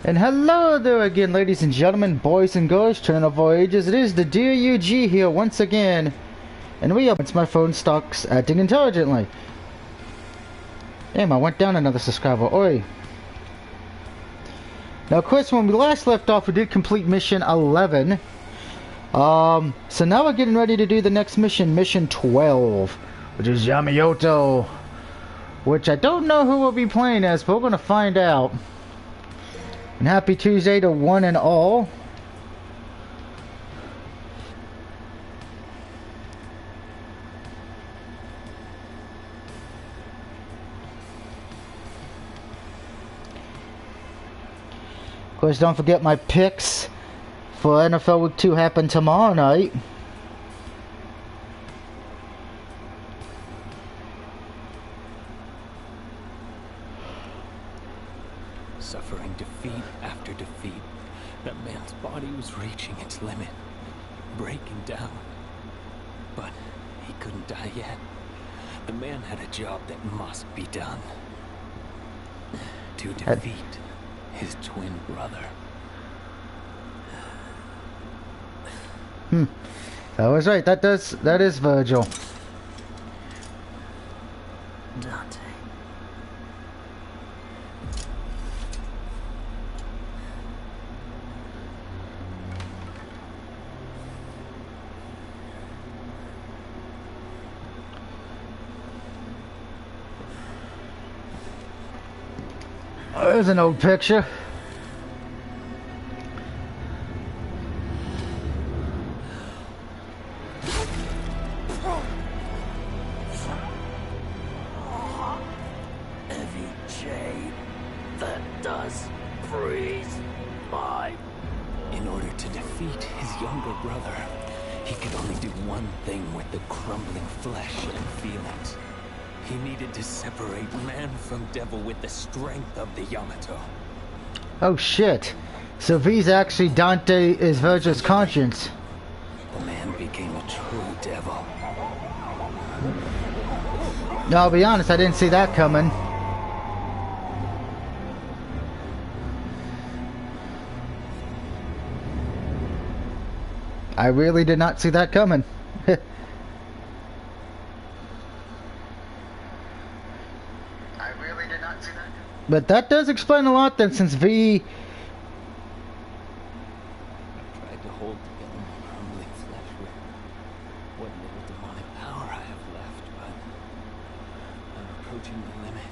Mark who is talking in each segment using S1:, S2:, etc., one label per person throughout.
S1: And hello there again, ladies and gentlemen, boys and girls, children of all ages. It is the Dear UG here once again. And once my phone stops acting intelligently. Damn, I went down another subscriber. Oi. Now, of course, when we last left off, we did complete mission 11. So now we're getting ready to do the next mission, mission 12, which is Yamamoto. Which I don't know who we'll be playing as, but we're going to find out. And happy Tuesday to one and all. Of course, don't forget my picks for NFL Week 2 happen tomorrow night.
S2: Suffering defeat after defeat, that man's body was reaching its limit, breaking down. But he couldn't die yet. The man had a job that must be done. To defeat his twin brother.
S1: That was right. That is Virgil.
S3: Dante.
S1: There's an old picture.
S3: Every chain that does freeze my...
S2: In order to defeat his younger brother, he could only do one thing with the crumbling flesh and feelings. He needed to separate man from devil with the strength of the Yamato.
S1: Oh shit. So V's actually Dante is Virgil's conscience.
S2: The man became a true devil.
S1: No, I'll be honest, I didn't see that coming. I really did not see that coming. But that does explain a lot then, since V...
S2: Tried to hold together my crumbling flesh with what little demonic power I have left, but I'm approaching the limit.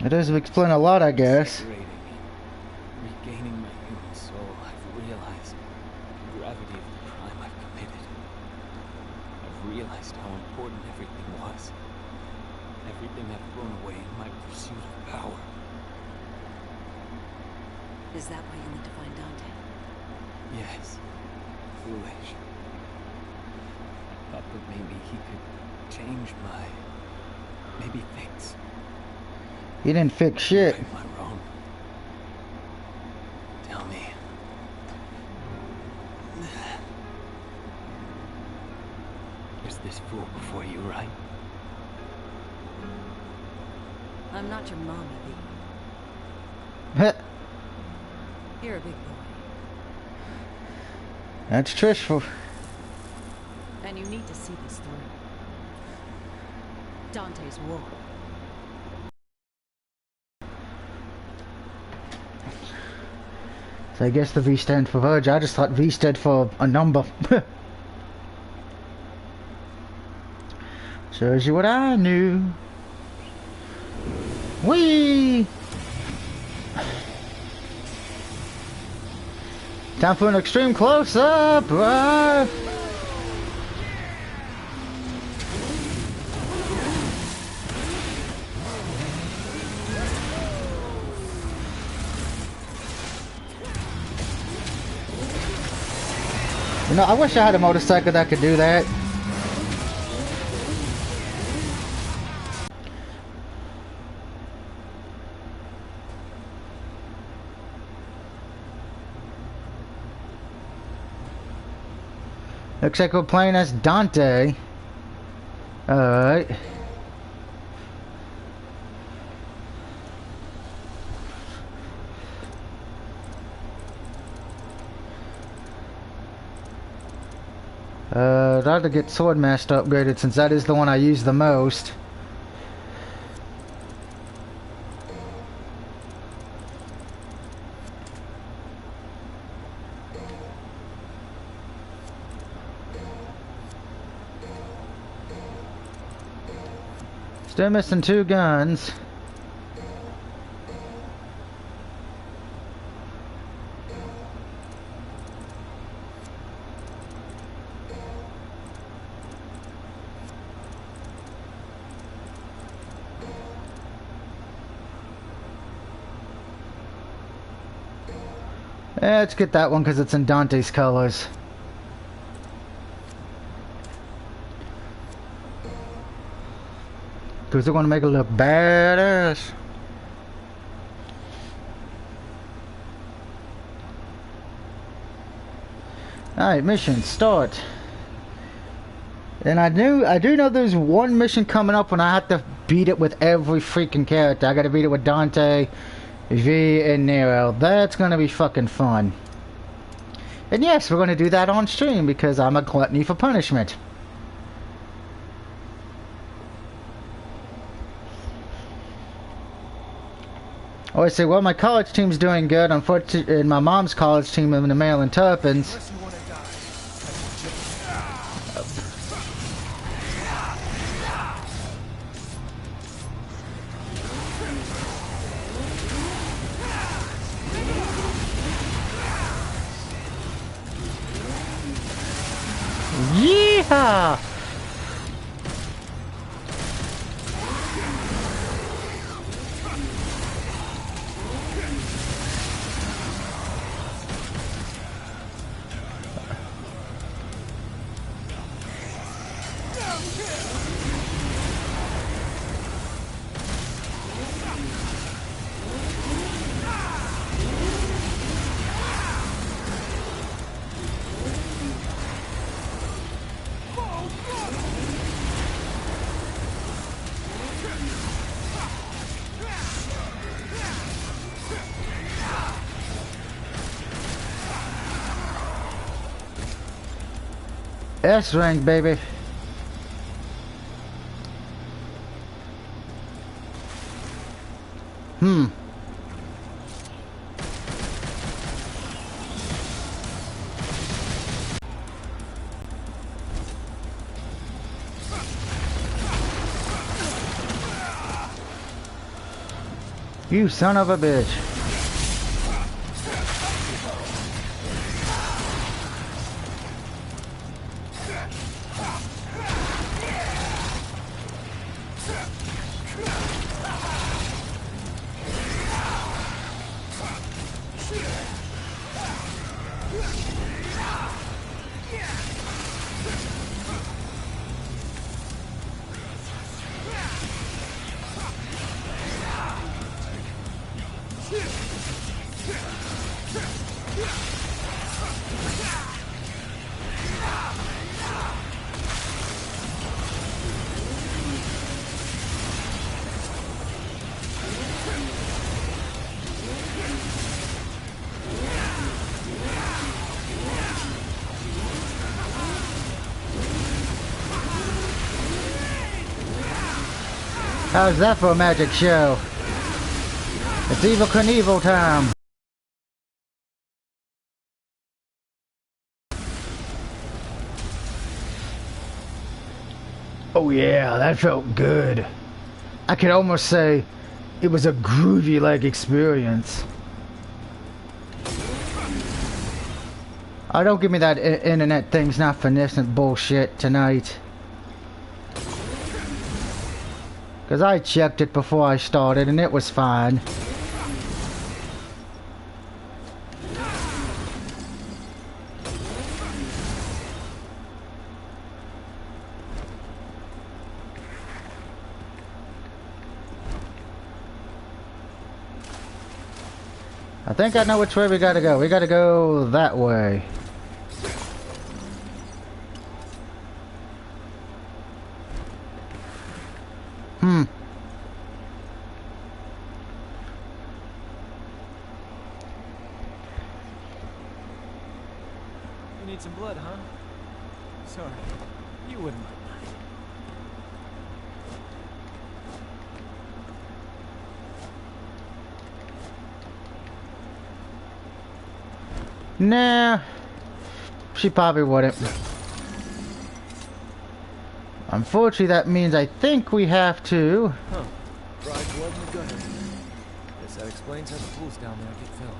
S1: It does explain a lot, I guess.
S2: Separating and regaining my human soul, I've realized the gravity of the crime I've committed. I've realized how important everything was. Everything I've thrown away in my pursuit of power.
S3: Is that why you need to find Dante?
S2: Yes. Foolish. I thought that maybe he could change maybe fix.
S1: He didn't fix shit.
S2: Right my wrong. Tell me. There's this fool before you, right?
S3: I'm not your mommy, B. You're a big boy.
S1: That's Trish.
S3: And you need to see this through. Dante's war.
S1: So I guess the V stands for Virgil. I just thought V stood for a number. Shows you what I knew. Whee! Time for an extreme close-up, right? You know, I wish I had a motorcycle that could do that. Looks like we're playing as Dante. Alright. I'd like to get Swordmaster upgraded since that is the one I use the most. Still missing 2 guns. Let's get that one because it's in Dante's colors. Because they're going to make it look badass. Alright, mission start. And I do know there's one mission coming up when I have to beat it with every freaking character. I gotta beat it with Dante, V, and Nero. That's gonna be fucking fun. And yes, we're gonna do that on stream because I'm a gluttony for punishment. I always say, well, my college team's doing good. Unfortunately, and my mom's college team in the Maryland Terrapins. Yeehaw! S rank, baby. You son of a bitch. How's that for a magic show? It's Evil Knievel time. Oh yeah, that felt good. I could almost say it was a groovy-like experience. Oh, don't give me that internet thing's not finessing bullshit tonight. Because I checked it before I started and it was fine. I think I know which way we gotta go. We gotta go that way.
S2: You need some blood, huh? Sorry. You wouldn't mind.
S1: Nah, she probably wouldn't. Unfortunately, that means I think we have to.
S2: Huh. Dry blood in the gutter. Guess that explains how the pools down there get filled.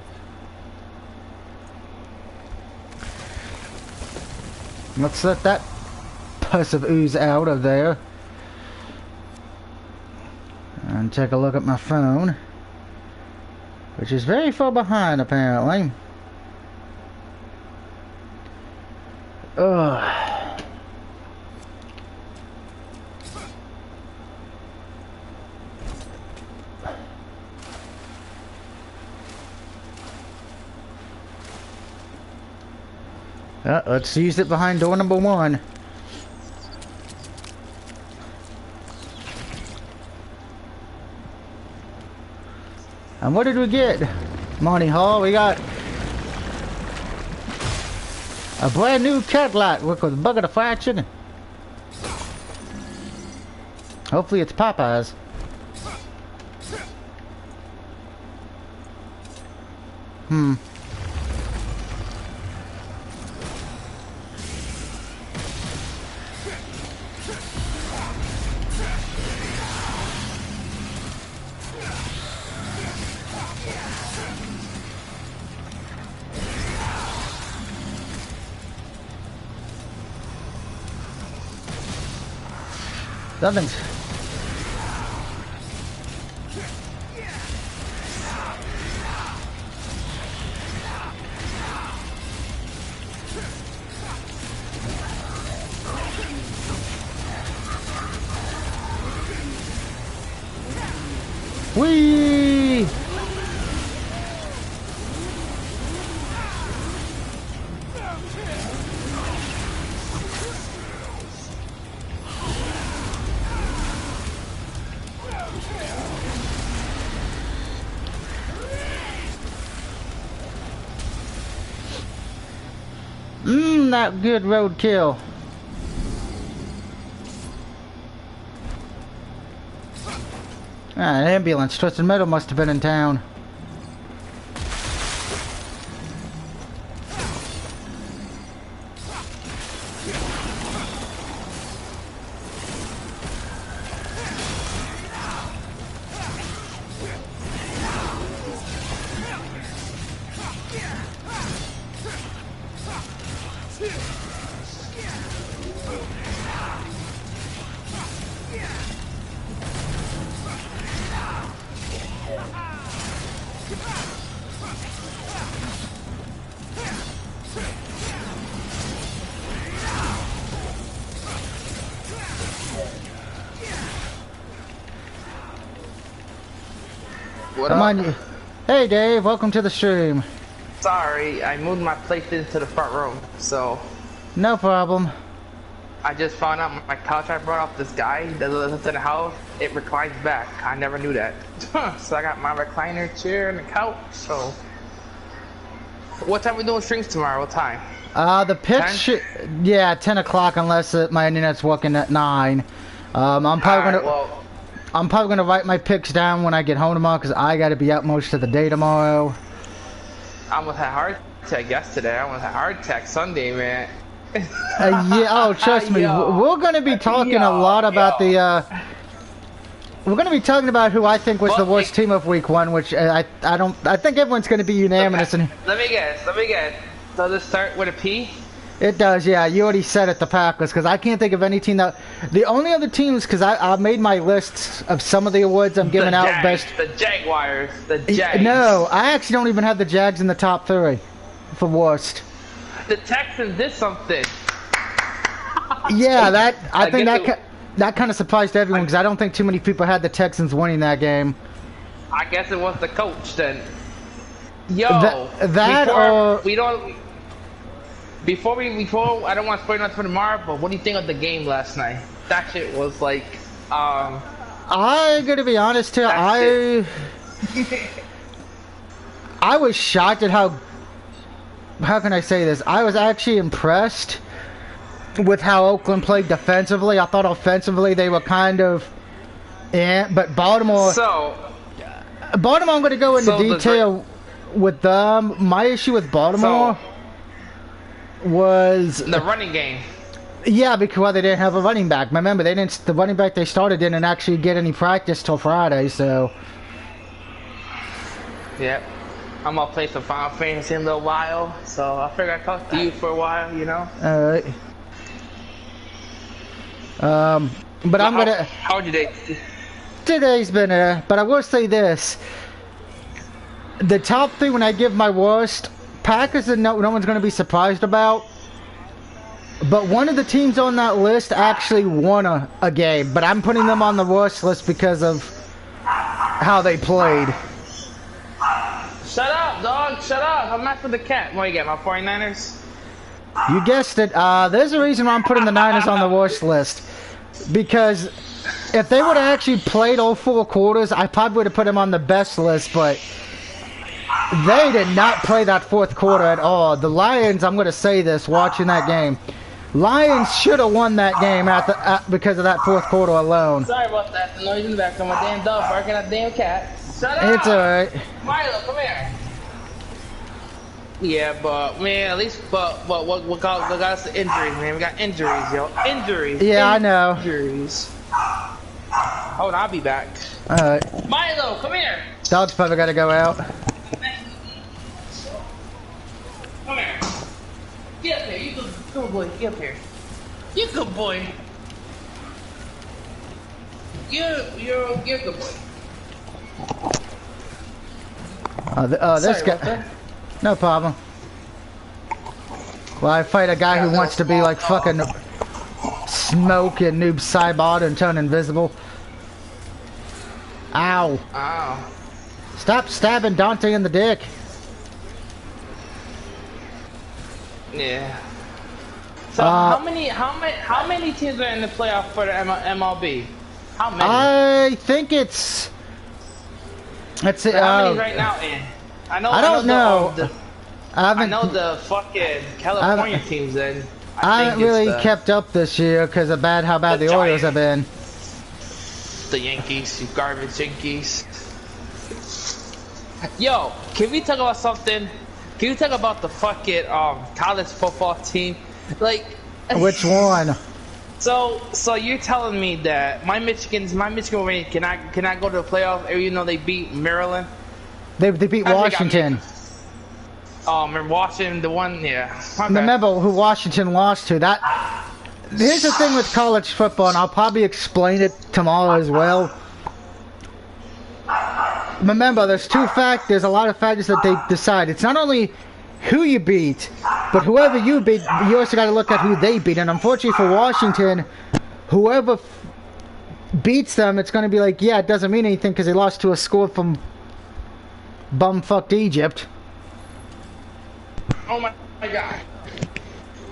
S1: Let's let that pus of ooze out of there. And take a look at my phone, which is very far behind apparently. Ugh. Let's use it behind door number 1. And what did we get? Money haul. We got a brand new Cadillac with a bucket of fried chicken. Hopefully it's Popeyes. Nothing's. Whee! That good roadkill. An ambulance. Twisted Metal must have been in town.
S4: What
S1: Come
S4: up?
S1: on, you. Hey Dave, welcome to the stream.
S4: Sorry, I moved my PlayStation to the front room, so
S1: No problem.
S4: I just found out my couch I brought off this guy that lives in the house, it reclines back. I never knew that. So I got my recliner chair and the couch, so... What time we doing streams tomorrow? What time?
S1: The pitch, yeah, 10 o'clock unless my internet's working at 9. I'm probably gonna write my picks down when I get home tomorrow because I got to be out most of the day tomorrow.
S4: I almost had a heart attack yesterday. I almost had a heart attack Sunday, man.
S1: Yeah, oh, trust me,
S4: Yo.
S1: we're gonna be talking a lot about the. We're gonna be talking about who I think was the worst team of Week 1, which I think everyone's gonna be unanimous.
S4: Okay. Let me guess. Does it start with a P?
S1: It does, yeah. You already said it, the Packers, because I can't think of any team that... The only other teams, because I made my list of some of the awards I'm giving out best...
S4: The Jaguars. The Jags.
S1: No, I actually don't even have the Jags in the top 3 for worst.
S4: The Texans did something.
S1: Yeah, I think that kind of surprised everyone, because I don't think too many people had the Texans winning that game.
S4: I guess it was the coach then. Yo, Before I don't want to spoil nothing for tomorrow, but what do you think of the game last night? That shit was like,
S1: I gotta be honest here, I was shocked at how can I say this? I was actually impressed with how Oakland played defensively. I thought offensively they were kind of, but Baltimore.
S4: So,
S1: Baltimore, I'm going to go into detail with them. My issue with Baltimore was
S4: the running game.
S1: Yeah, because they didn't have a running back. Remember, the running back they started didn't actually get any practice till Friday. So.
S4: Yep. I'm gonna play some Final Fantasy in a little while, so I figured I'd talk to you for a while, you know?
S1: Alright. But I'm gonna...
S4: How was your day?
S1: Today's been but I will say this. The top three when I give my worst, Packers and no one's gonna be surprised about. But one of the teams on that list actually won a game, but I'm putting them on the worst list because of how they played.
S4: Shut up, dog. Shut up. I'm not for the cat. What do you get, my 49ers?
S1: You guessed it. There's a reason why I'm putting the Niners on the worst list. Because if they would have actually played all 4 quarters, I probably would have put them on the best list, but they did not play that 4th quarter at all. The Lions, I'm going to say this, watching that game, Lions should have won that game because of that 4th quarter alone.
S4: Sorry about that. The noise in the back of my damn dog barking at the damn cat. Shut up!
S1: It's alright.
S4: Milo, come here. Yeah, but man, at least, but what got us injuries, man? We got injuries, yo. Injuries.
S1: Yeah, I know.
S4: Injuries. Hold on, I'll be back.
S1: Alright.
S4: Milo, come here.
S1: Dog's probably got to go out.
S4: Come here. Get up here. You good boy. Get up here. You good boy. You're a good boy.
S1: This guy. No problem. Well, I fight a guy who wants to be like fucking Smoke and Noob Saibot and turn invisible. Ow.
S4: Ow.
S1: Stop stabbing Dante in the dick.
S4: Yeah. So how many teams are in the playoff for the MLB? How many?
S1: I think it's. Let's see.
S4: How many right now in? I don't know. I know the fucking California teams in.
S1: I haven't really kept up this year because of how bad the Orioles have been.
S4: The Yankees, you garbage Yankees. Yo, can we talk about something? Can you talk about the fucking college football team? Like,
S1: which one?
S4: So you're telling me that my Michigan Wolverines cannot go to the playoffs even though they beat Maryland?
S1: They beat Washington.
S4: Remember Washington, the one, yeah. Okay.
S1: Remember who Washington lost to. Here's the thing with college football, and I'll probably explain it tomorrow as well. Remember, there's a lot of factors that they decide. It's not only who you beat, but whoever you beat, you also got to look at who they beat. And unfortunately for Washington, whoever beats them, it's going to be like, yeah, it doesn't mean anything because they lost to a score from bumfucked Egypt.
S4: Oh my god.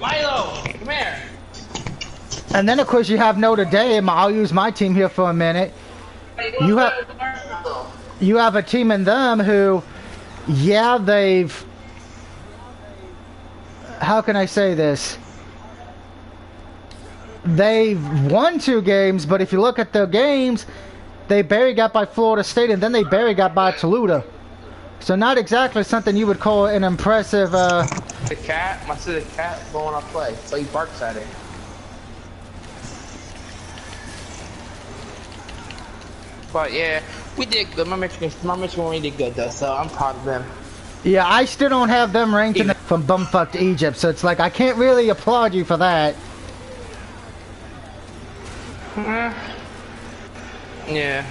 S4: Milo, come here.
S1: And then, of course, you have Notre Dame. I'll use my team here for a minute. You have a team in them who, yeah, they've... How can I say this? They've won 2 games, but if you look at their games, they barely got by Florida State, and then they barely got by Toledo. So not exactly something you would call an impressive,
S4: The cat, my sister's cat blowing off play, so he barks at it. But yeah, we did good. My Michigan really did good though, so I'm proud of them.
S1: Yeah, I still don't have them ranked from bumfucked Egypt, so it's like I can't really applaud you for that.
S4: Yeah.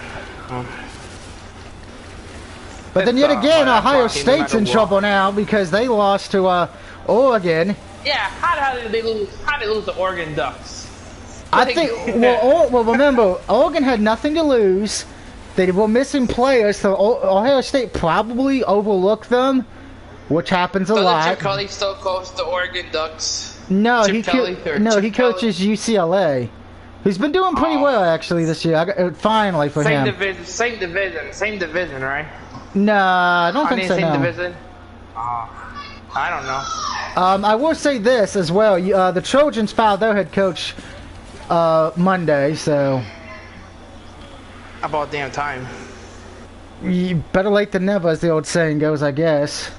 S1: But then yet again, Ohio State's in trouble now because they lost to Oregon.
S4: Yeah, how did they lose? How did they lose to Oregon Ducks?
S1: I think. Well, remember, Oregon had nothing to lose. They were missing players, so Ohio State probably overlooked them, which happens a lot.
S4: Chip Kelly still coached the Oregon Ducks.
S1: No, he coaches UCLA. He's been doing pretty well actually this year. Finally for him.
S4: Same division, right?
S1: Nah, I don't think so.
S4: Same
S1: No.
S4: division. I don't know.
S1: I will say this as well. The Trojans filed their head coach Monday, so
S4: About damn time.
S1: you better late than never, as the old saying goes, I guess.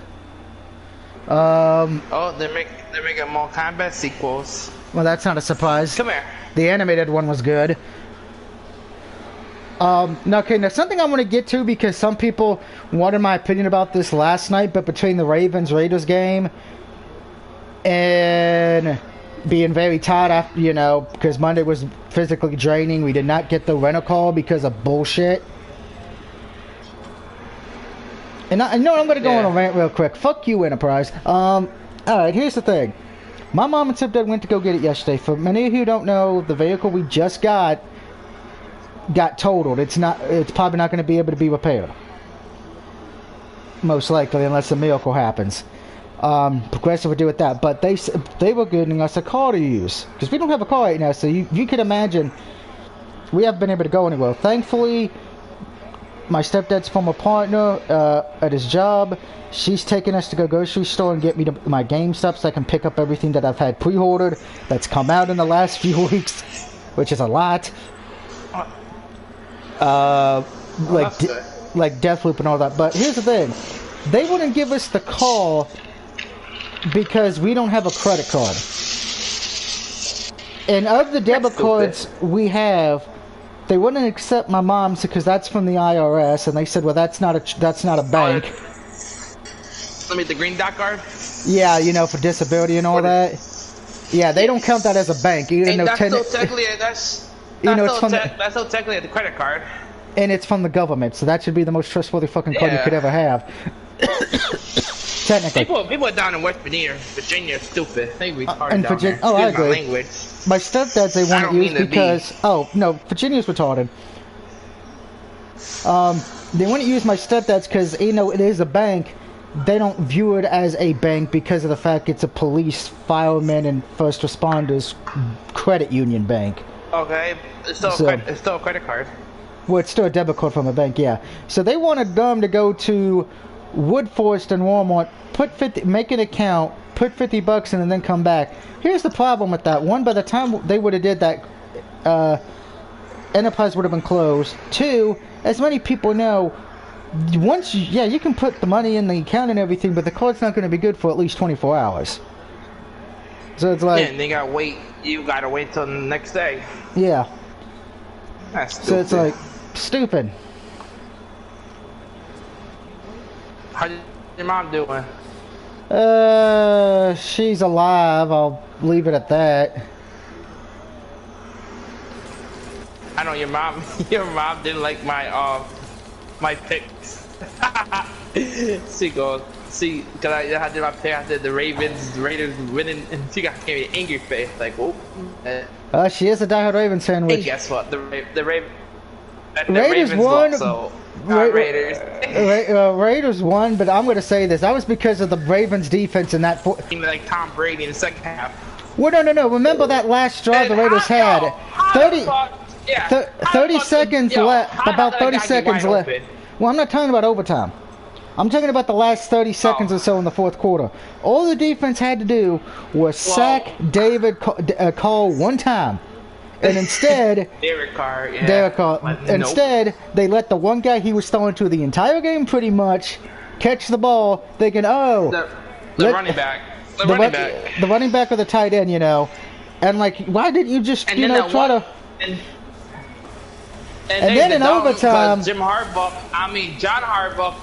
S4: Oh, they're making more combat sequels.
S1: Well, that's not a surprise.
S4: Come here.
S1: The animated one was good. Now, okay, now something I want to get to because some people wanted my opinion about this last night, but between the Ravens-Raiders game and being very tired after, you know, because Monday was physically draining, we did not get the rental call because of bullshit. And I know I'm going to go on a rant real quick. Fuck you, Enterprise. Alright, here's the thing. My mom and stepdad went to go get it yesterday. For many of you who don't know, the vehicle we just got totaled. It's probably not going to be able to be repaired. Most likely, unless a miracle happens. Progressive would do with that. But they were giving us a car to use. Because we don't have a car right now, so you could imagine we haven't been able to go anywhere. Thankfully, my stepdad's former partner at his job, she's taking us to go grocery store and get me my game stuff so I can pick up everything that I've had pre-ordered that's come out in the last few weeks, which is a lot. Like Deathloop and all that. But here's the thing. They wouldn't give us the call because we don't have a credit card. And of the debit cards we have, they wouldn't accept my mom's because that's from the IRS, and they said, well, that's not a bank.
S4: Let me the green dot card.
S1: Yeah, you know, for disability and all that. Yeah, they don't count that as a bank. Even though
S4: that's still technically that's still technically the credit card.
S1: And it's from the government, so that should be the most trustworthy fucking card you could ever have. Technically.
S4: People down in West Virginia are stupid. They retarded down
S1: Virginia,
S4: there.
S1: I agree.
S4: Language.
S1: My stepdad's they won't use because no, Virginia's retarded. They wouldn't use my stepdad's because you know it is a bank. They don't view it as a bank because of the fact it's a police, firemen, and first responders credit union bank.
S4: Okay, it's still a credit card.
S1: Well, it's still a debit card from a bank, yeah. So they wanted them to go to Woodforest and Walmart, make an account, put $50 in, and then come back. Here's the problem with that. One, by the time they would have did that, Enterprise would have been closed. Two, as many people know, once you can put the money in the account and everything, but the card's not going to be good for at least 24 hours. So it's like...
S4: Yeah, and you gotta wait till the next day.
S1: Yeah.
S4: That's stupid.
S1: So it's like, stupid.
S4: How's your mom doing?
S1: She's alive. I'll leave it at that.
S4: I know your mom. Your mom didn't like my picks. She goes, because I did my pick. I did the Raiders winning, and she gave me an angry face, like, whoop.
S1: She is a diehard Ravens fan.
S4: And guess what? The
S1: Raiders
S4: won.
S1: won.
S4: So
S1: Raiders. Raiders won, but I'm going to say this. That was because of the Ravens' defense in that.
S4: Like Tom Brady in the second half.
S1: Well, no. Remember that last drive the Raiders had? 30 seconds left. About 30 seconds left. Well, I'm not talking about overtime. I'm talking about the last 30 seconds or so in the fourth quarter. All the defense had to do was sack David Cole one time. And instead...
S4: Derek Carr, yeah.
S1: Derek Carr. Instead, they let the one guy he was throwing to the entire game pretty much catch the ball, thinking,
S4: the running back. The
S1: running back or the tight end, you know. And, like, why didn't you just, try to...
S4: And
S1: then in overtime...
S4: John Harbaugh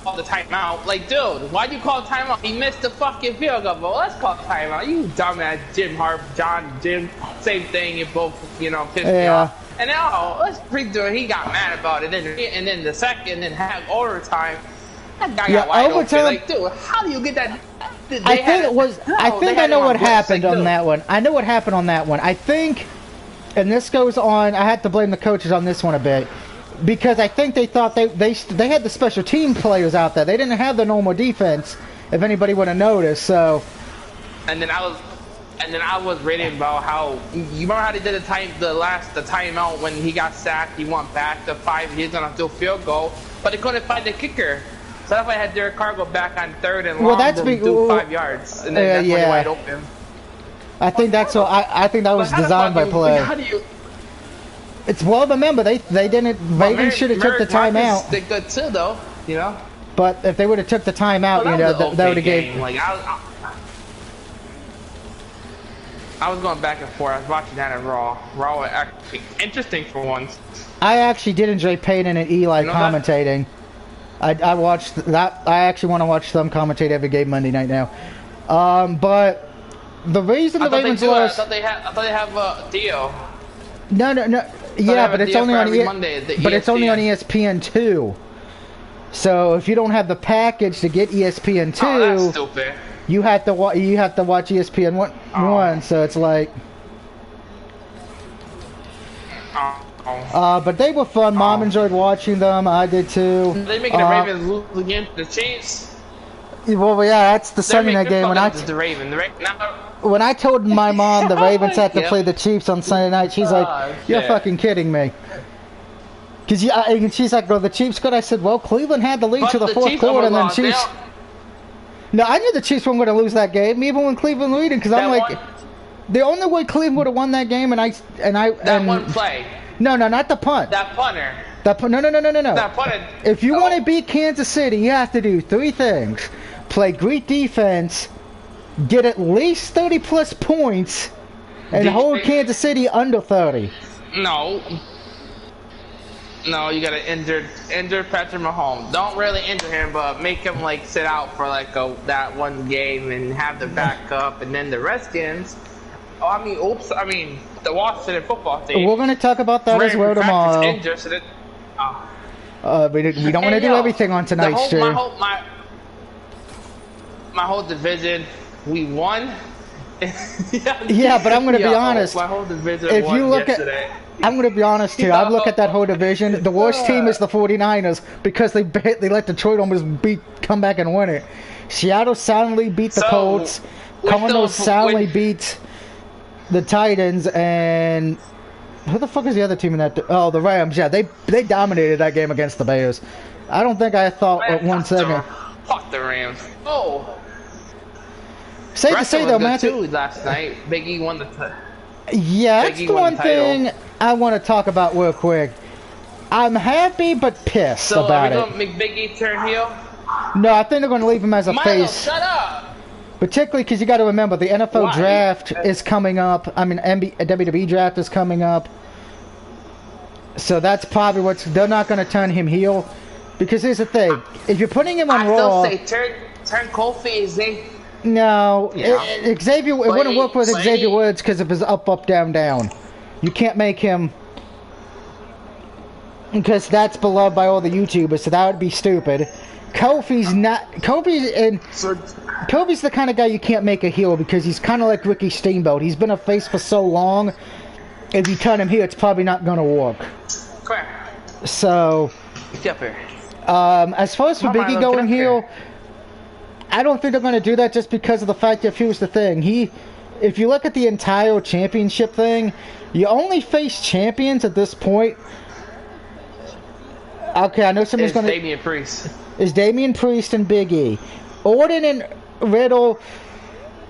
S4: called the timeout. Like, dude, why'd you call timeout? He missed the fucking field goal. Well, let's call timeout. You dumbass, Jim, same thing. You both, pissed me off. And then, let's redo it. He got mad about it. And then the second, and have overtime. That guy got wide open. Like, dude, how do you get that? I
S1: think I know what happened on that one. I know what happened on that one. I think, and this goes on, I have to blame the coaches on this one a bit. Because I think they thought they had the special team players out there. They didn't have the normal defense, if anybody would have noticed, so... And then I was reading about how... You remember how they did the timeout when he got sacked, he went back to 5 years on a field goal, but they couldn't find the kicker.
S4: So if I had Derek Carr go back on third and
S1: Well,
S4: long,
S1: that's
S4: they'll do 5 yards, and then that's when
S1: yeah.
S4: you're wide open.
S1: I think that's what I think that was
S4: But how the
S1: designed by
S4: fuck
S1: play.
S4: How do you?
S1: It's well, remember they didn't. Vegas should have took the timeout.
S4: They good too, though. You know.
S1: But if they would have took the timeout,
S4: Well,
S1: you know,
S4: that was an
S1: that
S4: okay
S1: would have gave.
S4: game. Like I was going back and forth. I was watching that at Raw. Raw was actually interesting for once.
S1: I actually did enjoy Peyton and Eli
S4: You know
S1: commentating. I watched that. I actually want to watch them commentate every game Monday night now. But the reason the Ravens lost.
S4: I thought they have a deal.
S1: No. Yeah, but it's only on it's only on
S4: ESPN.
S1: ESPN 2. So if you don't have the package to get ESPN 2,
S4: Oh, that's stupid.
S1: you have to watch ESPN 1. So it's like. But they were fun. Mom enjoyed watching them. I did too.
S4: They making the Ravens lose against the Chiefs.
S1: Well, yeah, that's the Sunday night game. When I told my mom the Ravens had to play the Chiefs on Sunday night, she's like, "You're fucking kidding me." And she's like, "Well, the Chiefs good." I said, "Well, Cleveland had the lead to the fourth quarter, and then Chiefs." No, I knew the Chiefs weren't going to lose that game, even when Cleveland leading, because I'm like, the only way Cleveland would have won that game,
S4: that one play.
S1: No, not the punt.
S4: That punter.
S1: No.
S4: That punter.
S1: If you want to beat Kansas City, you have to do 3 things: play great defense, get at least 30+ points, and hold Kansas City under 30.
S4: No, you gotta injure Patrick Mahomes. Don't really injure him, but make him like sit out for like that one game and have the backup, and then the Redskins. The Washington football team.
S1: We're gonna talk about that as well tomorrow.
S4: Injured, so
S1: we don't want to do everything on tonight's stream.
S4: My whole division, we won.
S1: Yeah, but I'm gonna be honest.
S4: My whole division
S1: if
S4: won
S1: you look
S4: yesterday.
S1: I'm going to be honest here. I look at that whole division. The worst team is the 49ers because they let Detroit almost come back and win it. Seattle soundly beat the Colts. Cardinals soundly beat the Titans. And who the fuck is the other team in that? Oh, the Rams. Yeah, they dominated that game against the Bears. I don't think I thought at one second.
S4: Fuck the Rams. Oh.
S1: Safe to say though, Matthew.
S4: Last night, Big E won the.
S1: Yeah, that's the one thing I want to talk about real quick. I'm happy but pissed about it. So, are we going to make Big E turn heel? No, I think they're going to leave him as a face.
S4: Shut up!
S1: Particularly because you got to remember, the NFL draft is coming up. I mean, WWE draft is coming up. So that's probably they're not going to turn him heel. Because here's the thing. If you're putting him on Raw...
S4: I still say turn Kofi, Xavier.
S1: No, Xavier. It wouldn't work with Xavier Woods because of his up, down, down. You can't make him because that's beloved by all the YouTubers, so that would be stupid. Kofi's not. Kofi's the kind of guy you can't make a heel because he's kind of like Ricky Steamboat. He's been a face for so long. If you turn him heel, it's probably not going to work.
S4: Correct.
S1: So, as far as for Biggie going heel. I don't think they're going to do that just because of the fact that here's the thing. If you look at the entire championship thing, you only face champions at this point. Okay, I know somebody's going to...
S4: Damian Priest.
S1: Is Damian Priest and Big E. Orton and Riddle...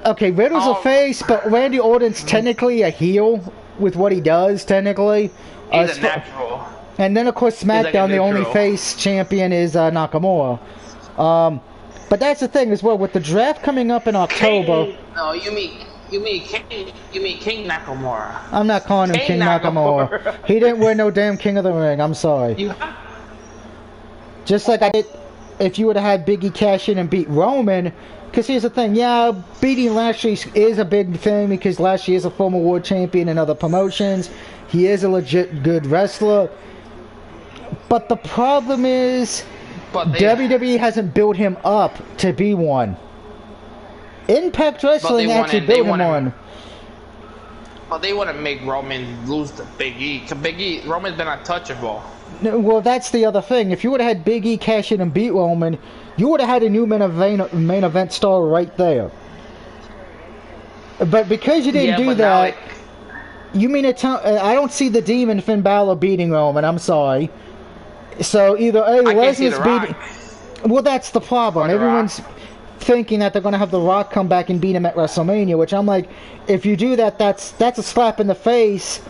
S1: Okay, Riddle's a face, but Randy Orton's technically a heel with what he does, technically.
S4: He's a natural.
S1: And then, of course, SmackDown, the only face champion is Nakamura. But that's the thing as well, with the draft coming up in October...
S4: No, you mean King Nakamura.
S1: I'm not calling him King Nakamura. He didn't win no damn King of the Ring, I'm sorry. Just like I did if you would have had Big E cash in and beat Roman, because here's the thing, yeah, beating Lashley is a big thing because Lashley is a former world champion in other promotions. He is a legit good wrestler. But the problem is... WWE hasn't built him up to be one. Impact Wrestling actually built him one.
S4: But they want to make Roman lose to Big E. Because Roman's been untouchable.
S1: No, well, that's the other thing. If you would have had Big E cash in and beat Roman, you would have had a new main event star right there. But because you didn't do that, you mean I don't see the Demon Finn Balor beating Roman. I'm sorry. So either A, Lesnar's beating... Well, that's the problem.
S4: Or The
S1: Everyone's thinking that they're going to have The Rock come back and beat him at WrestleMania, which I'm like, if you do that, that's a slap in the face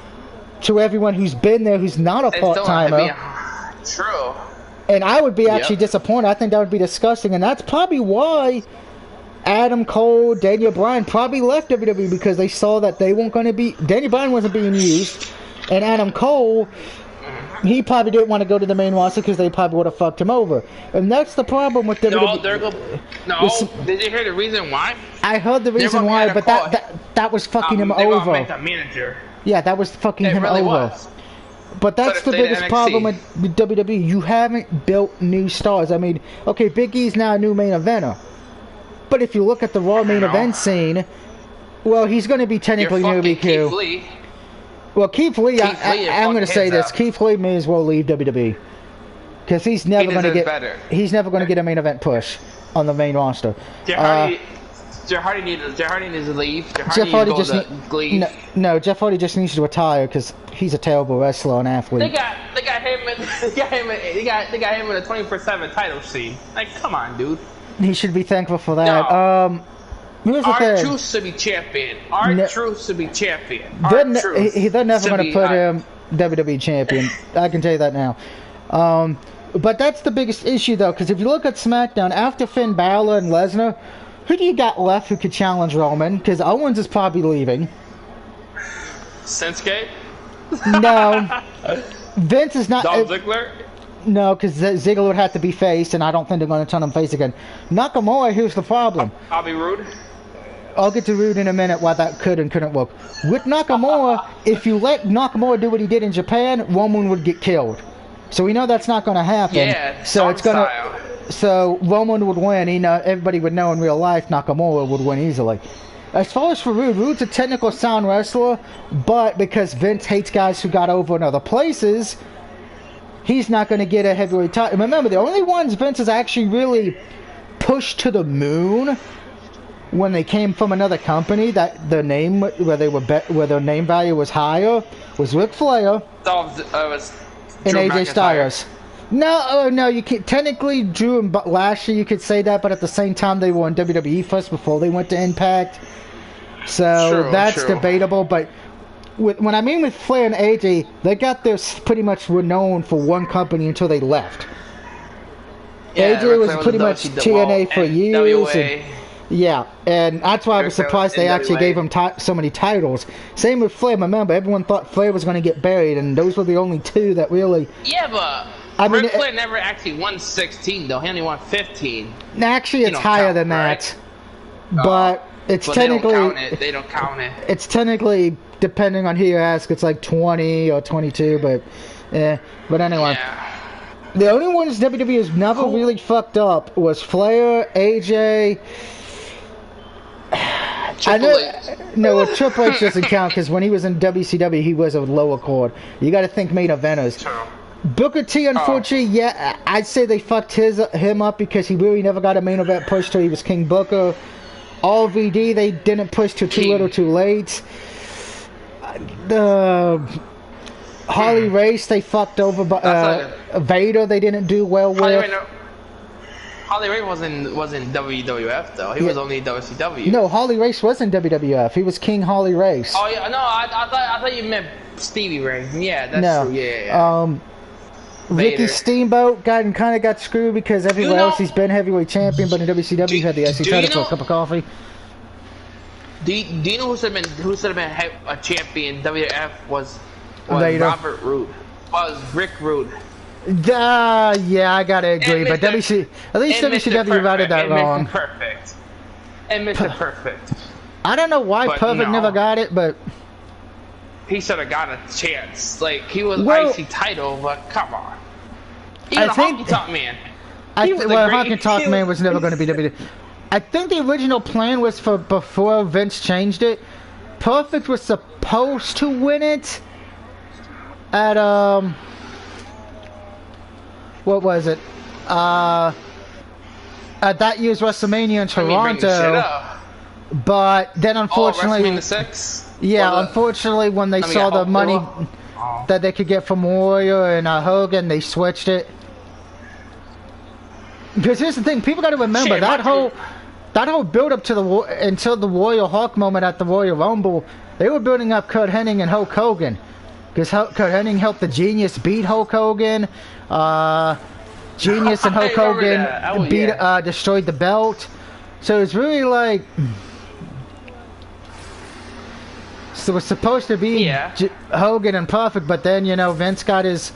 S1: to everyone who's been there, who's not a
S4: It's still not
S1: part-timer.
S4: gonna be true.
S1: And I would be actually
S4: Yep.
S1: disappointed. I think that would be disgusting, and that's probably why Adam Cole, Daniel Bryan probably left WWE, because they saw that they weren't going to be... Daniel Bryan wasn't being used, and Adam Cole, he probably didn't want to go to the main roster because they probably would have fucked him over. And that's the problem with WWE.
S4: No, did you hear the reason why?
S1: I heard the reason
S4: gonna be
S1: why,
S4: Adam
S1: but
S4: Cole.
S1: that was fucking him
S4: They gonna
S1: over.
S4: make the manager.
S1: Yeah, that was fucking
S4: It
S1: him
S4: really
S1: over.
S4: was.
S1: But that's the
S4: Could've stayed
S1: biggest
S4: NXT.
S1: problem with WWE. You haven't built new stars. I mean, okay, Big E's now a new main eventer. But if you look at the Raw main
S4: know.
S1: event scene, well, he's going to be technically
S4: You're
S1: newbie
S4: fucking Keith
S1: Q.
S4: Lee.
S1: Well, Keith Lee,
S4: Keith Lee,
S1: I'm
S4: you're
S1: going to
S4: fucking
S1: say
S4: his
S1: this:
S4: up.
S1: Keith Lee may as well leave WWE because he's never going to
S4: deserves
S1: get.
S4: better.
S1: He's never going to get a main event push on the main roster.
S4: Jeff Hardy needs to leave.
S1: Jeff Hardy just
S4: needs to leave.
S1: no. Jeff Hardy just needs to retire because he's a terrible wrestler and athlete.
S4: They got him in they got him in a 24/7 title scene. Like, come on, dude.
S1: He should be thankful for that.
S4: No.
S1: Here's the thing.
S4: R-Truth should be champion. Truth should be champion.
S1: They're
S4: R-Truth
S1: never
S4: should
S1: going to
S4: be,
S1: put him WWE champion. I can tell you that now. But that's the biggest issue, though, because if you look at SmackDown, after Finn Balor and Lesnar, who do you got left who could challenge Roman? Because Owens is probably leaving.
S4: Sensuke?
S1: No. Vince is not...
S4: Dolph Ziggler?
S1: No, because Ziggler would have to be face, and I don't think they're going to turn him face again. Nakamura, here's the problem.
S4: I'll be rude.
S1: I'll get to Rude in a minute why that could and couldn't work. With Nakamura, if you let Nakamura do what he did in Japan, Roman would get killed. So we know that's not going to happen.
S4: Yeah,
S1: so it's
S4: style.
S1: So Roman would win. Everybody would know in real life Nakamura would win easily. As far as for Rude, Rude's a technical sound wrestler, but because Vince hates guys who got over in other places, he's not going to get a heavyweight title. Remember, the only ones Vince has actually really pushed to the moon when they came from another company that their name where their name value was higher was Ric Flair and AJ Styles. No, you can't. Technically, Drew and Lashley, you could say that, but at the same time, they were in WWE first before they went to Impact. So that's debatable. But when I mean with Flair and AJ, they got their pretty much renowned for one company until they left.
S4: Yeah,
S1: AJ was pretty much TNA for years. And that's why I was surprised they actually gave him so many titles. Same with Flair. Remember, everyone thought Flair was going to get buried, and those were the only two that really...
S4: Yeah, but Ric Flair never actually won 16, though. He only won 15.
S1: Actually, it's higher than that. But it's technically...
S4: They don't count it.
S1: It's technically, depending on who you ask, it's like 20 or 22, but... But anyway...
S4: Yeah.
S1: The only ones WWE has never really fucked up was Flair, AJ... Triple H doesn't count because when he was in WCW, he was a lower chord. You got to think main eventers.
S4: True.
S1: Booker T, unfortunately, I'd say they fucked him up because he really never got a main event push till he was King Booker. All VD, they didn't push till too little, too late. Harley Race, they fucked over. Vader, they didn't do well with.
S4: Holly Ray wasn't WWF though. He was only WCW.
S1: No, Harley Race was in WWF. He was King Harley Race.
S4: Oh yeah, no, I thought you meant Stevie Ray. Yeah, that's true. Yeah.
S1: Ricky Steamboat kind of got screwed because everywhere else he's been heavyweight champion, but in WCW he had the IC title for a cup of coffee.
S4: Do you know who should have been a champion? WWF was Robert Roode. Was Rick Rude.
S1: Yeah, I gotta agree, but at least WCW routed that wrong.
S4: Perfect. And Mr. Perfect.
S1: I don't know why Perfect never got it, but
S4: he should have got a chance. Like, he was IC title, but come on. Even Honky Tonk Man.
S1: Honky Tonk Man was never going to be WWE. I think the original plan was for before Vince changed it. Perfect was supposed to win it at what was it? At that year's WrestleMania in Toronto. But then unfortunately,
S4: WrestleMania 6?
S1: Unfortunately when they saw the money that they could get from Warrior and Hogan, they switched it. Because here's the thing, people got to remember
S4: Shit,
S1: that whole build up to until the Royal Hawk moment at the Royal Rumble, they were building up Kurt Hennig and Hulk Hogan. Because Kurt Hennig helped the Genius beat Hulk Hogan. Genius and Hulk Hogan destroyed the belt. So it's really like, so it was supposed to be Hogan and Perfect, but then Vince got his.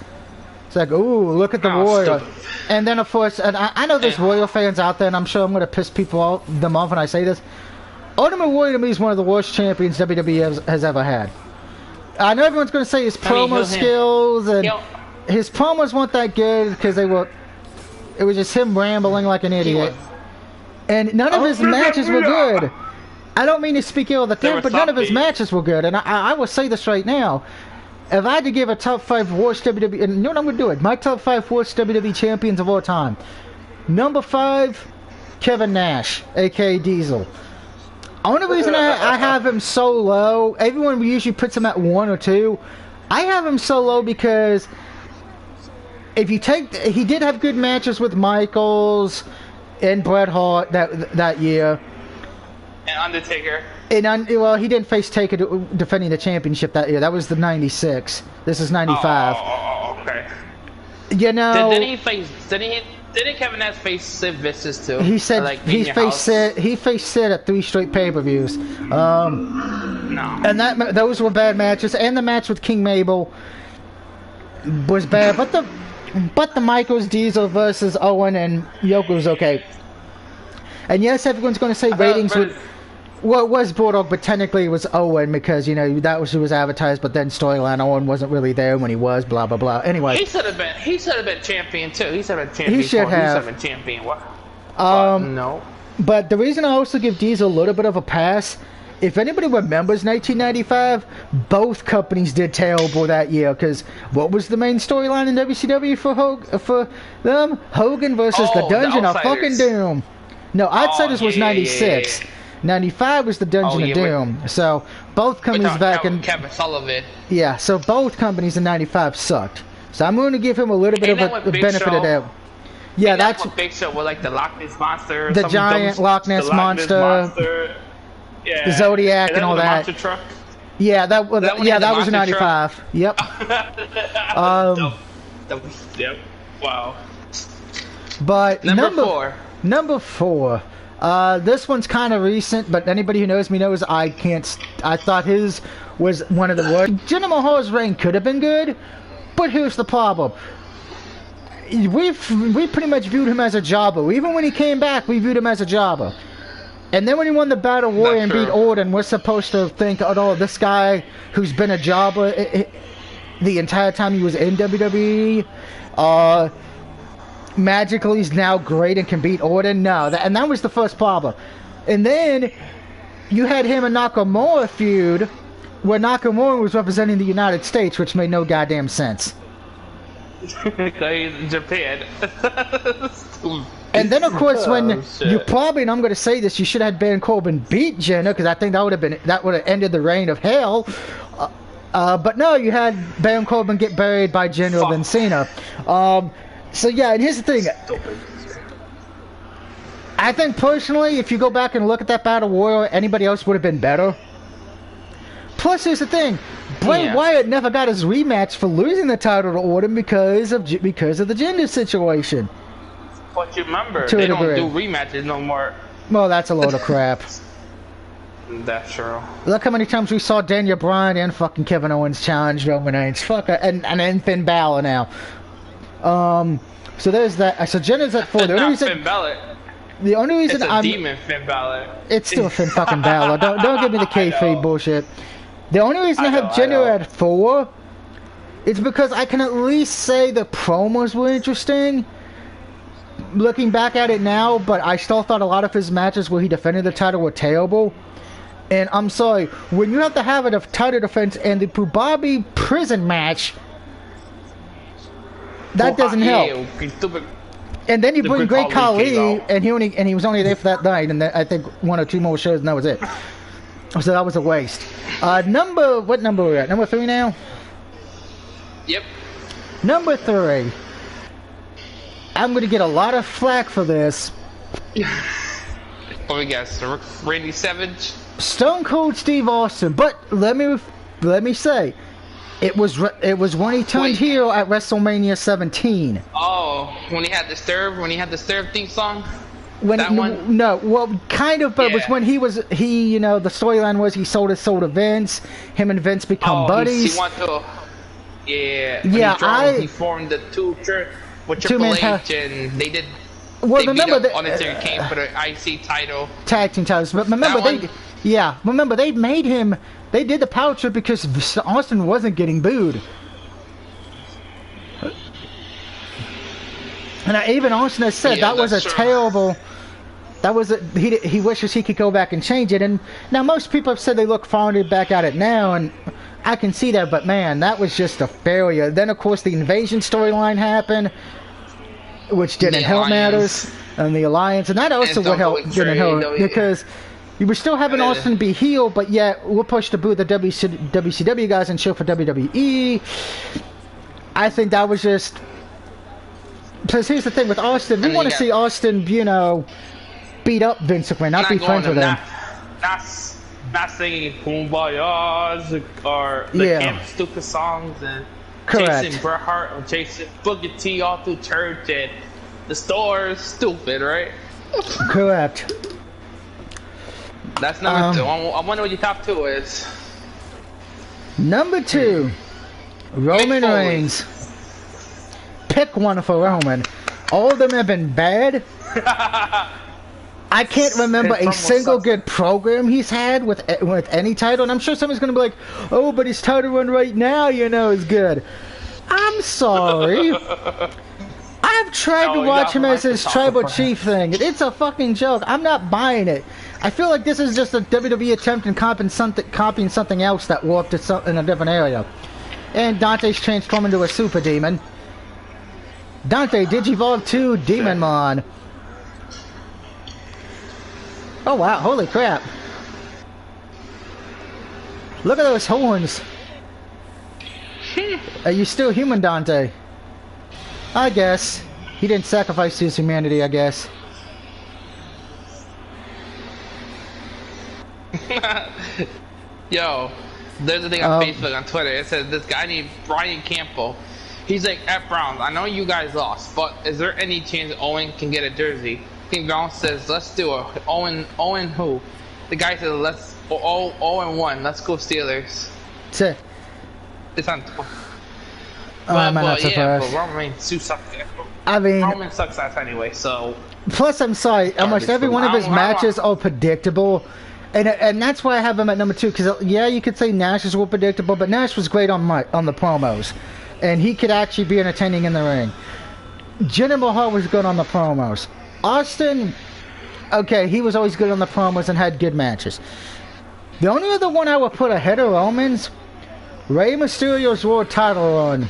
S1: It's like, ooh, look at the Warrior.
S4: Stupid.
S1: And then, of course, and I know there's Royal fans out there, and I'm sure I'm going to piss them off when I say this. Ultimate Warrior to me is one of the worst champions WWE has ever had. I know everyone's going to say his promo skills, and his promos weren't that good because it was just him rambling like an idiot. And none of his matches were good. I don't mean to speak ill of the thing, but none of his matches were good. And I will say this right now. If I had to give a top 5 worst WWE, and you know what I'm going to do it, my top 5 worst WWE champions of all time. Number 5, Kevin Nash, a.k.a. Diesel. Only reason I have him so low, everyone usually puts him at 1 or 2. I have him so low because if you take, he did have good matches with Michaels and Bret Hart that year.
S4: And Undertaker.
S1: Well, he didn't face Taker defending the championship that year. That was the 96. This is 95.
S4: Oh, okay.
S1: Didn't
S4: Kevin Nash face Sid Vicious too?
S1: He said he faced Sid at 3 straight pay-per-views.
S4: No.
S1: And those were bad matches. And the match with King Mabel was bad. But the Michaels, Diesel versus Owen and Yoko was okay. And yes, everyone's going to say ratings would. Well, it was Bulldog, but technically it was Owen because, that was who was advertised, but then storyline Owen wasn't really there when he was, blah, blah, blah. Anyway.
S4: He should have been champion, too. He should have been champion.
S1: He should have.
S4: He should have been champion. What?
S1: No. But the reason I also give Diesel a little bit of a pass, if anybody remembers 1995, both companies did terrible that year, because what was the main storyline in WCW for them? Hogan versus the Dungeon of fucking Doom. No, Outsiders was 96. 95 was the Dungeon of Doom. So both companies back in
S4: Kevin Sullivan.
S1: Yeah, so both companies in 95 sucked. So I'm going to give him a little bit of a benefit of that. Yeah, that's
S4: what Big Show with, like the Loch Ness Monster,
S1: the giant Loch Ness monster,
S4: yeah,
S1: the Zodiac and all that.
S4: Monster truck.
S1: Yeah, that was 95. Truck. Yep.
S4: Yep. Wow.
S1: But
S4: number 4.
S1: This one's kind of recent, but anybody who knows me knows I thought his was one of the worst. Jinder Mahal's reign could have been good, but here's the problem. We pretty much viewed him as a jobber. Even when he came back, we viewed him as a jobber. And then when he won the Battle Royal and beat Orton, we're supposed to think, oh, this guy who's been a jobber the entire time he was in WWE, magically he's now great and can beat Orton. No, and that was the first problem. And then you had him and Nakamura feud where Nakamura was representing the United States, which made no goddamn sense.
S4: Japan.
S1: And then of course when you probably, and I'm going to say this, you should have had Baron Corbin beat Jinder, because I think that would have ended the reign of hell. But no, you had Baron Corbin get buried by Jinder than Cena. So yeah, and here's the thing. I think personally, if you go back and look at that Battle Royal, anybody else would have been better. Plus, here's the thing. Bray Wyatt never got his rematch for losing the title to Orton because of the Jinder situation.
S4: But you remember, they don't do rematches no more.
S1: Well, that's a load of crap.
S4: That's true.
S1: Look how many times we saw Daniel Bryan and fucking Kevin Owens challenge Roman Reigns. And Finn Balor now. So there's that. So Jinder's at 4. The only reason
S4: it's demon Finn Balor.
S1: It's still Finn fucking Balor. Don't give me the kayfabe bullshit. The only reason I have Jinder at 4 is because I can at least say the promos were interesting. Looking back at it now, but I still thought a lot of his matches where he defended the title were terrible. And I'm sorry, when you have to have a title defense and the Pubabi prison match, that doesn't help. And then you bring Great Khali, and he was only there for that night, and then I think 1 or 2 more shows, and that was it. So that was a waste. What number are we at? Number 3 now?
S4: Yep.
S1: Number 3. I'm gonna get a lot of flack for this.
S4: What we guess? Randy Savage?
S1: Stone Cold Steve Austin, but let me say, it was when he turned heel at WrestleMania 17.
S4: Oh, when he had the Stirb theme song?
S1: When
S4: that one?
S1: No, well, kind of, but it was when the storyline was he sold his soul to Vince. Him and Vince become buddies.
S4: He wanted to,
S1: yeah.
S4: He formed the with Triple H, and they did.
S1: Well, remember
S4: that Undertaker came for the IC title,
S1: tag team titles. But remember they made him. They did the power trip because Austin wasn't getting booed. And even Austin has said that was a terrible. That was he wishes he could go back and change it. And now most people have said they look fondly back at it now, and I can see that. But man, that was just a failure. Then of course the invasion storyline happened, which didn't help matters, and the alliance, and that also would help didn't help because you were still having Austin be heel, but yet we'll push to boo the WCW guys and show for WWE. I think that was just. Because here's the thing with Austin, we want to see Austin, beat up Vince McMahon, not be friends with him.
S4: Not singing Kumbayas or the Camp Stupid songs and chasing Bret Hart or chasing Booker T all through church and the store is stupid, right?
S1: Correct.
S4: That's number 2. I wonder what your top 2 is.
S1: Number 2, Roman Reigns. Pick one for Roman. All of them have been bad. I can't remember a single good program he's had with any title, and I'm sure somebody's gonna be like, "Oh, but his title run right now, is good." I'm sorry. I've tried to watch him as his tribal chief thing. It's a fucking joke. I'm not buying it. I feel like this is just a WWE attempt in copying something else that warped it in a different area. And Dante's transformed into a super demon. Dante Digivolve 2 Demonmon. Oh wow, holy crap. Look at those horns. Are you still human, Dante? I guess. He didn't sacrifice his humanity, I guess.
S4: Yo, there's a thing on Facebook, on Twitter. It says this guy named Brian Campbell. He's like, at Browns, I know you guys lost, but is there any chance Owen can get a jersey? King Brown says, let's do it. Owen who? The guy says, let's, 0-1, let's go Steelers. It's on Twitter.
S1: I'm not surprised.
S4: But Roman Reigns sucks. Roman sucks ass anyway, so.
S1: Plus, I'm sorry, almost every one of his matches are predictable. And that's why I have him at number 2, because, you could say Nash's were predictable, but Nash was great on the promos. And he could actually be entertaining in the ring. Jinder Mahal was good on the promos. Austin, okay, he was always good on the promos and had good matches. The only other one I would put ahead of Roman's, Rey Mysterio's world title run.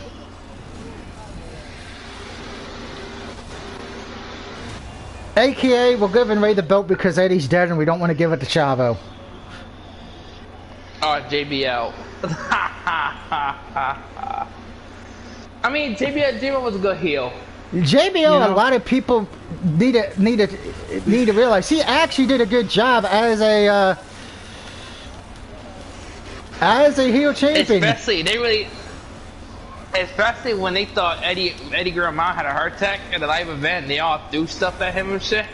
S1: AKA, we're giving Rey the belt because Eddie's dead and we don't want to give it to Chavo.
S4: Oh, JBL. I mean, JBL was a good heel.
S1: JBL, a lot of people need to realize he actually did a good job as a heel champion.
S4: Especially when they thought Eddie Guerrero had a heart attack at a live event, and they all threw stuff at him and shit.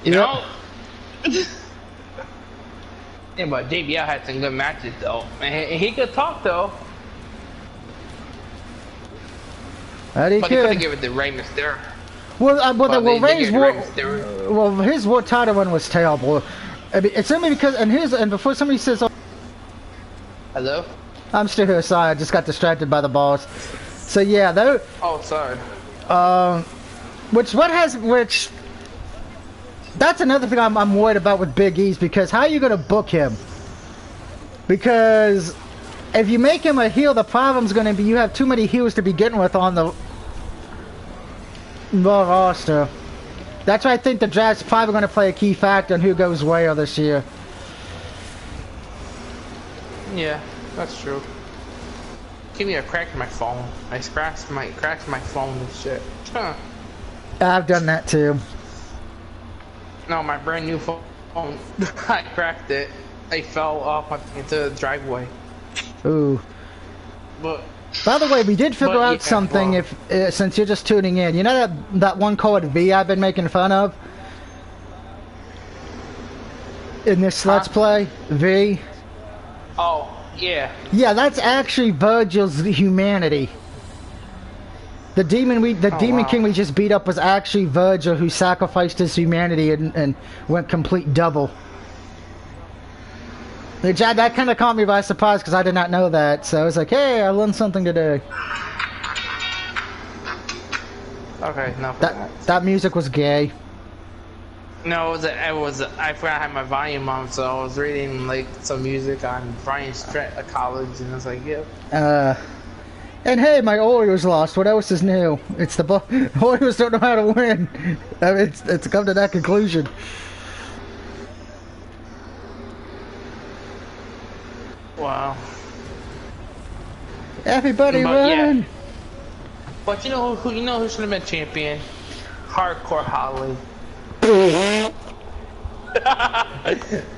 S4: You know. Yeah, but JBL had some good matches though, and he could talk though. But he couldn't give it to Rey Mysterio.
S1: Well, his world title one was terrible. I mean, it's only because, and before somebody says,
S4: hello?
S1: I'm still here, sorry, I just got distracted by the boss. So yeah, though.
S4: Oh, sorry.
S1: That's another thing I'm worried about with Big E's, because how are you gonna book him? Because if you make him a heel, the problem's gonna be you have too many heels to begin with on the Raw roster. That's why I think the draft's probably gonna play a key factor in who goes where this year.
S4: Yeah, that's true. Give me a crack in my phone. I scratched my phone and shit. Huh.
S1: I've done that too.
S4: No, my brand new phone. I cracked it. I fell off into the driveway.
S1: Ooh.
S4: But
S1: by the way, we did figure
S4: yeah,
S1: out something.
S4: well,
S1: If since you're just tuning in, you know that one called V I've been making fun of in this Let's Play V.
S4: Oh yeah.
S1: Yeah, that's actually Virgil's humanity. The demon demon king we just beat up was actually Virgil, who sacrificed his humanity and went complete double. That kind of caught me by surprise because I did not know that. So I was like, hey, I learned something today.
S4: Okay, no.
S1: That music was gay.
S4: No, it was. I forgot I had my volume on, so I was reading like some music on Brian's college, and I was like, yeah.
S1: And hey, my Oreos lost. What else is new? It's the Oreos don't know how to win. I mean, it's come to that conclusion.
S4: Wow.
S1: Everybody run! Yeah.
S4: But you know who should have been champion? Hardcore Holly.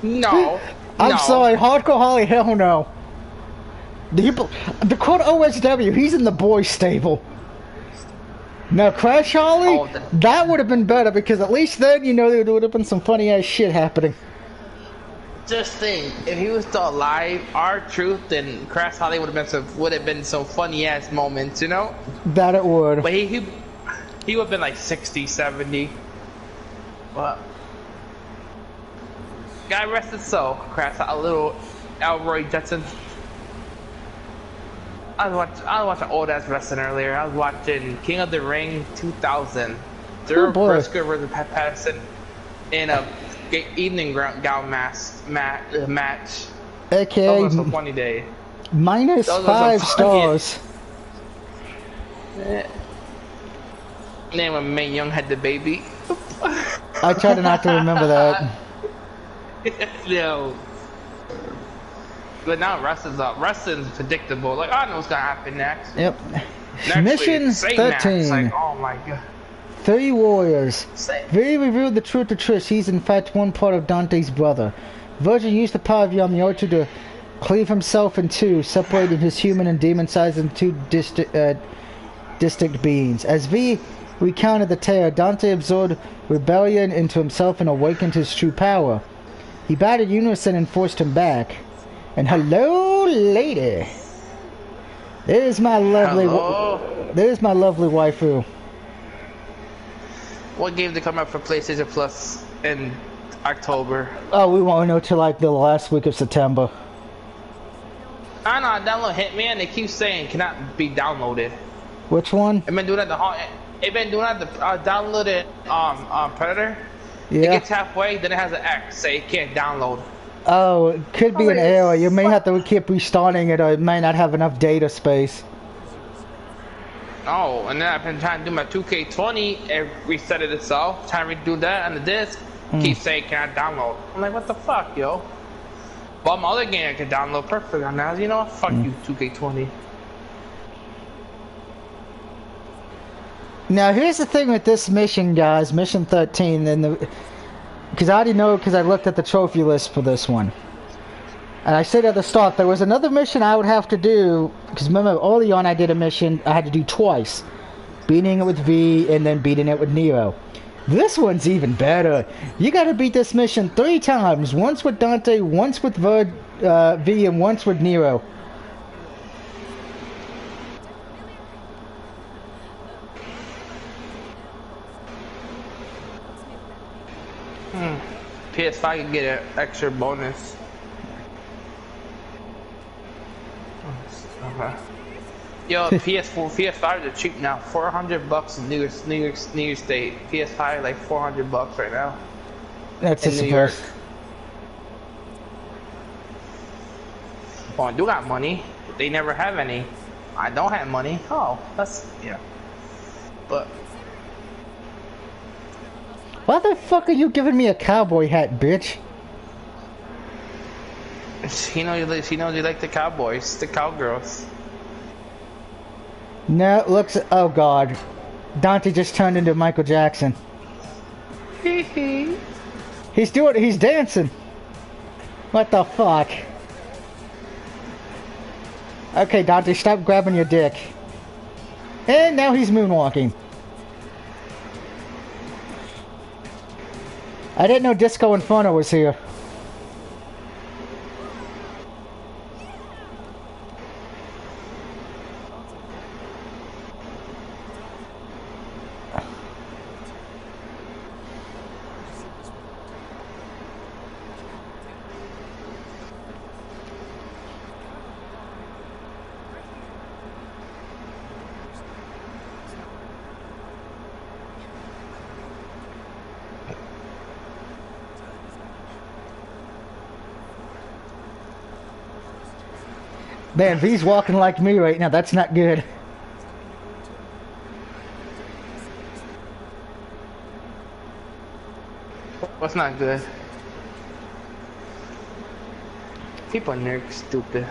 S4: No.
S1: I'm sorry, Hardcore Holly, hell no. The quote OSW, he's in the boys stable. Now Crash Holly, that would have been better because at least then you know there would have been some funny ass shit happening.
S4: Just think, if he was still alive, R-Truth and Crash Holly would have been some funny ass moments, you know?
S1: That it would.
S4: But he would have been like 60, 70. But God rest his soul, Crash, a little Elroy Judson. I was watching old ass wrestling earlier. I was watching King of the Ring 2000. Drew Briscoe versus Pat Patterson in a evening gown match.
S1: Okay.
S4: That was a funny day.
S1: Minus 5 stars.
S4: Name when Mae Young had the baby.
S1: I try to not to remember that.
S4: No. But now wrestling's predictable. Like, I know what's gonna happen next.
S1: Yep.
S4: Next
S1: Mission
S4: week,
S1: 13.
S4: Like, oh my god.
S1: 3 warriors. V revealed the truth to Trish. He's in fact one part of Dante's brother. Virgil used the power of Yamamoto to cleave himself in two, separating his human and demon sides into distinct beings. As V recounted the tale, Dante absorbed rebellion into himself and awakened his true power. He battled Unison and forced him back. And hello, lady. There's my lovely. There's my lovely waifu.
S4: What game to come out for PlayStation Plus in October?
S1: Oh, we won't know till like the last week of September.
S4: I know. I download Hitman. They keep saying cannot be downloaded.
S1: Which one?
S4: I've been doing that downloaded Predator.
S1: Yeah.
S4: It gets halfway, then it has an X, say it can't download.
S1: Oh, it could be an error. You may have to keep restarting it, or it may not have enough data space.
S4: Oh, and then I've been trying to do my 2K20, it reset it itself. Trying to redo that on the disc, keep saying cannot download. I'm like, what the fuck, yo? Well, my other game I can download perfectly on now. You know what? Fuck you, 2K20.
S1: Now, here's the thing with this mission, guys. Mission 13, and because I already know, because I looked at the trophy list for this one. And I said at the start, there was another mission I would have to do, because remember, early on I did a mission I had to do twice. Beating it with V, and then beating it with Nero. This one's even better. You gotta beat this mission 3 times. Once with Dante, once with V, and once with Nero.
S4: PS5 can get an extra bonus. Yo, PS5 are cheap now. $400 in New York State. PS5 like $400 right now.
S1: That's
S4: in
S1: a
S4: New York.
S1: surprise.
S4: Oh, I do got money. They never have any. I don't have money. Oh, that's yeah. But
S1: why the fuck are you giving me a cowboy hat, bitch?
S4: she knows you like the cowboys, the cowgirls.
S1: No, looks. Oh god. Dante just turned into Michael Jackson. He's dancing. What the fuck? Okay, Dante, stop grabbing your dick. And now he's moonwalking. I didn't know Disco Inferno was here. Man, V's walking like me right now. That's not good.
S4: What's not good? People are nerds, stupid.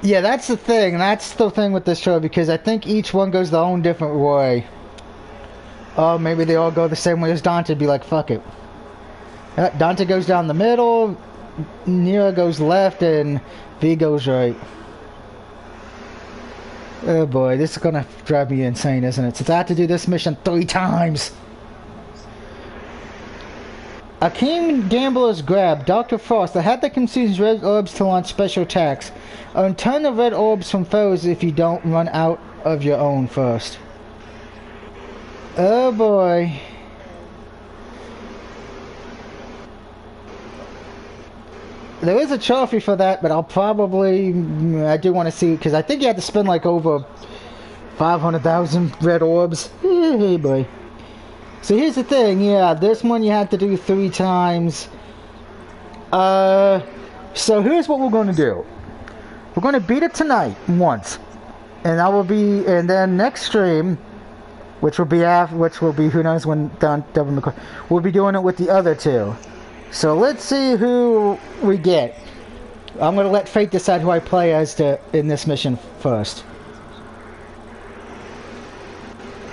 S1: Yeah, that's the thing. That's the thing with this show, because I think each one goes their own different way. Oh, maybe they all go the same way as Dante. Be like, fuck it. Dante goes down the middle. Nero goes left and V goes right. Oh boy, this is gonna drive me insane, isn't it? Since I have to do this mission 3 times. A keen gambler's grab. Dr. Frost. The hat that consumes red orbs to launch special attacks. Turn the red orbs from foes if you don't run out of your own first. Oh boy. There is a trophy for that, but I'll probably... I do want to see, because I think you have to spend like over 500,000 red orbs. Hey boy. So here's the thing, yeah, this one you have to do 3 times. So here's what we're going to do. We're going to beat it tonight, once. And then next stream, which will be who knows when Devil McCoy, we'll be doing it with the other 2. So let's see who we get. I'm going to let Fate decide who I play as in this mission first.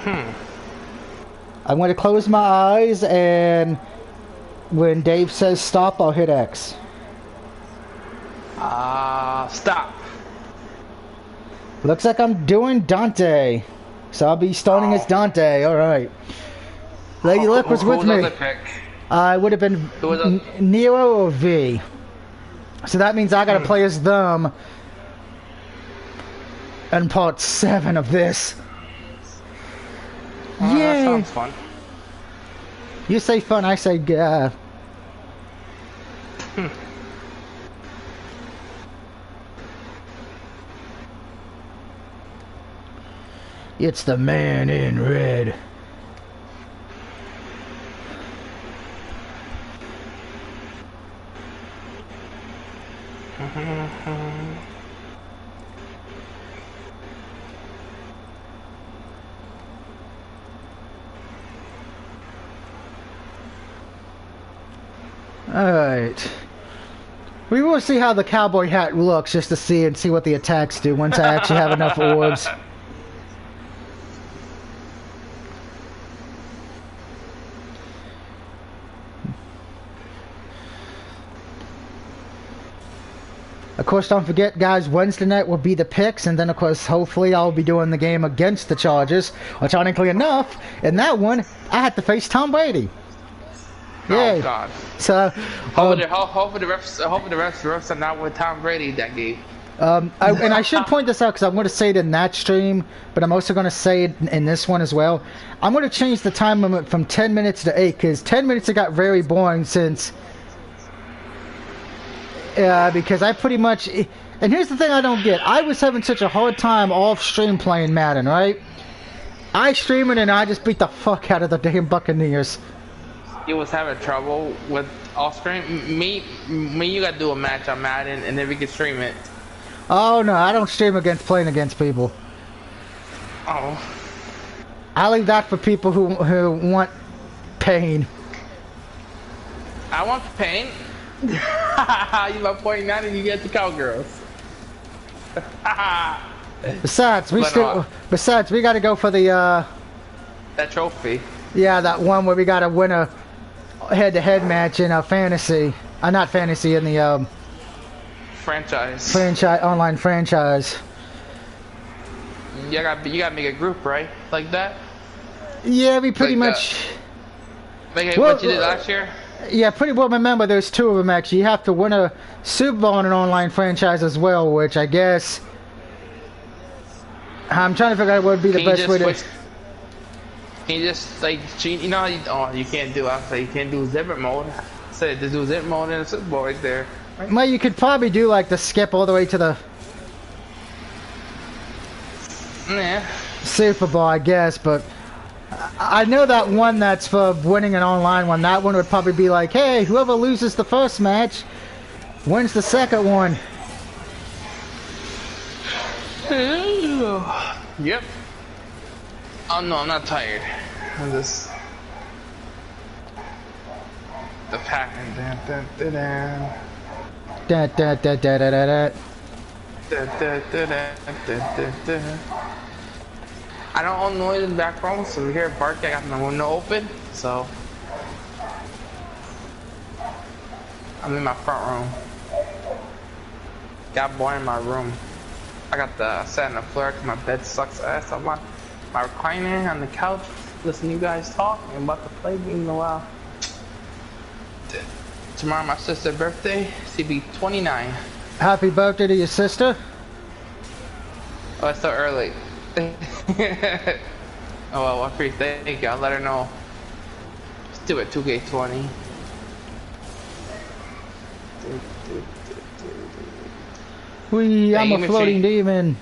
S1: I'm going to close my eyes, and when Dave says stop, I'll hit X.
S4: Stop.
S1: Looks like I'm doing Dante. So I'll be starting as Dante, alright. Lady Luck was with me. It would have been Nero or V. So that means I gotta play as them in part 7 of this.
S4: Yeah. That
S1: Yay!
S4: sounds fun.
S1: You say fun, I say It's the man in red. Alright. We will see how the cowboy hat looks, just to see what the attacks do once I actually have enough orbs. Of course, don't forget, guys, Wednesday night will be the picks, and then, of course, hopefully I'll be doing the game against the Chargers. Which, ironically enough, in that one, I had to face Tom Brady. Yay.
S4: Oh, God.
S1: So,
S4: hopefully the refs are not with Tom Brady that game.
S1: And I should point this out, because I'm going to say it in that stream, but I'm also going to say it in this one as well. I'm going to change the time limit from 10 minutes to 8, because 10 minutes it got very boring since... because I pretty much... And here's the thing I don't get. I was having such a hard time off-stream playing Madden, right? I stream it and I just beat the fuck out of the damn Buccaneers.
S4: You was having trouble with off-stream? Me, you gotta do a match on Madden and then we can stream it.
S1: Oh no, I don't stream playing against people.
S4: Oh.
S1: I leave that for people who want pain.
S4: I want pain? You love playing that and you get the cowgirls.
S1: Besides, we
S4: But,
S1: still. Besides, we got to go for the.
S4: That trophy.
S1: Yeah, that one where we got to win a head-to-head match in a fantasy. Not fantasy, in the
S4: Franchise.
S1: online franchise.
S4: You gotta make a group, right? Like that?
S1: Yeah, we pretty
S4: Like
S1: much.
S4: Like
S1: Well,
S4: what you did last year?
S1: Yeah, pretty well. Remember, there's two of them actually. You have to win a Super Bowl in an online franchise as well, which I guess I'm trying to figure out what would be the best way to.
S4: Can you just like cheat? You know how you can't do. I say you can't do zipper mode. I said to do zip mode in the Super Bowl right there. Right?
S1: Well, you could probably do like the skip all the way to the
S4: Yeah.
S1: Super Bowl, I guess, but I know that one that's for winning an online one. That one would probably be like, hey, whoever loses the first match wins the second one.
S4: Yep. Oh no, I'm not tired. I'm just the packing.
S1: Da, da, da, da, da, da, da.
S4: I don't own noise in the background, so we hear it bark. I got my window open, so I'm in my front room. Got bored in my room. I got the sat on the floor because my bed sucks ass. I'm on my recliner on the couch, listening to you guys talk. I'm about to play game in a while. Tomorrow my sister's birthday. She'll be 29.
S1: Happy birthday to your sister.
S4: Oh, it's so early. Oh well, I appreciate. Thank you. I'll let her know. Let's do it. 2K20.
S1: I'm a floating demon.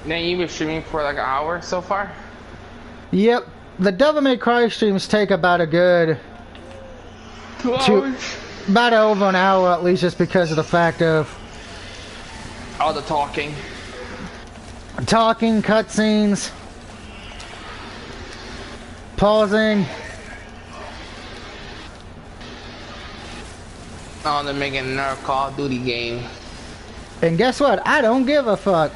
S4: Then you've been streaming for like an hour so far?
S1: Yep. The Devil May Cry streams take about a good
S4: 2 hours?
S1: about over an hour at least, just because of the fact of
S4: all the talking,
S1: cutscenes, pausing.
S4: Oh, they're making another Call of Duty game.
S1: And guess what? I don't give a fuck.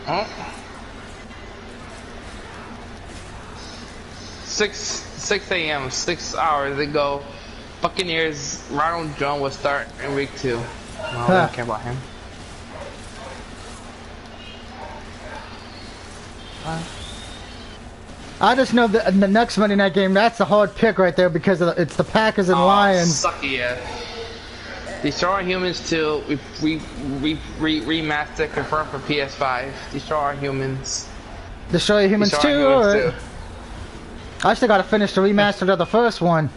S4: Oh. 6 a.m. 6 hours ago. Buccaneers Ronald Jones will start in week 2. Well, I don't care about him.
S1: I just know that the next Monday night game, that's the hard pick right there because it's the Packers and Lions.
S4: Sucky, yeah. Destroy Humans 2, remastered, confirmed for PS5. Destroy Humans.
S1: Destroy Humans 2? Alright. I still gotta finish the remastered of the first one.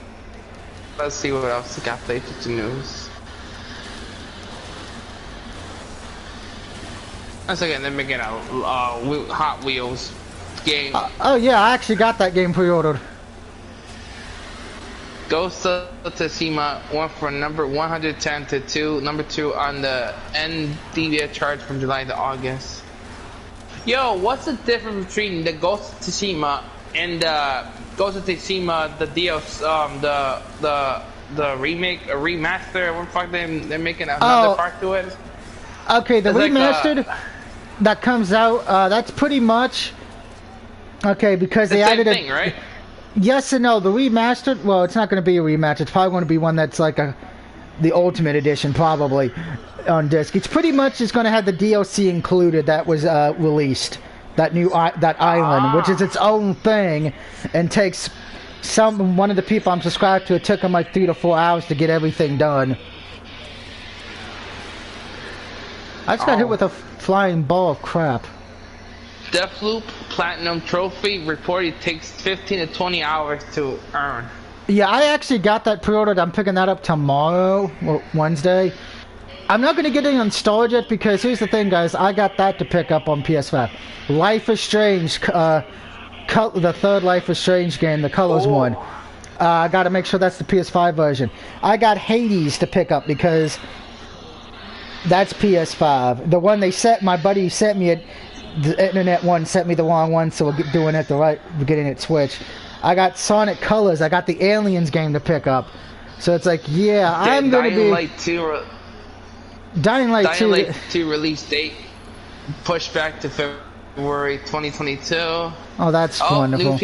S4: Let's see what else we got later to news. Once again, they're making a Hot Wheels game.
S1: Oh yeah, I actually got that game pre-ordered.
S4: Ghost of Tsushima went from number 110 to number 2 on the NVIDIA chart from July to August. Yo, what's the difference between the Ghost of Tsushima and the Ghost of Tsushima, the DLC, the remake, a remaster? What the fuck they're making another part to it?
S1: Okay, the
S4: it's
S1: remastered that comes out, that's pretty much okay because they added
S4: thing, right?
S1: Yes and no. The remastered, well, it's not going to be a rematch. It's probably going to be one that's like the Ultimate Edition, probably on disc. It's pretty much just going to have the DLC included that was released. That new that island, which is its own thing, and takes one of the people I'm subscribed to. It took them like 3 to 4 hours to get everything done. I just got hit with a flying ball of crap.
S4: Deathloop Platinum Trophy reported takes 15 to 20 hours to earn.
S1: Yeah, I actually got that pre-ordered. I'm picking that up tomorrow, or Wednesday. I'm not going to get it installed yet because here's the thing, guys. I got that to pick up on PS5. Life is Strange, the third Life is Strange game, the Colors one. I got to make sure that's the PS5 version. I got Hades to pick up because that's PS5. The one my buddy sent me, the internet one sent me the wrong one, so we're doing it the right. We're getting it switched. I got Sonic Colors. I got the Aliens game to pick up. So it's like, yeah, I'm gonna be. Dying Light 2.
S4: Dying Light 2 release date pushed back to February 2022.
S1: Oh, that's wonderful.
S4: New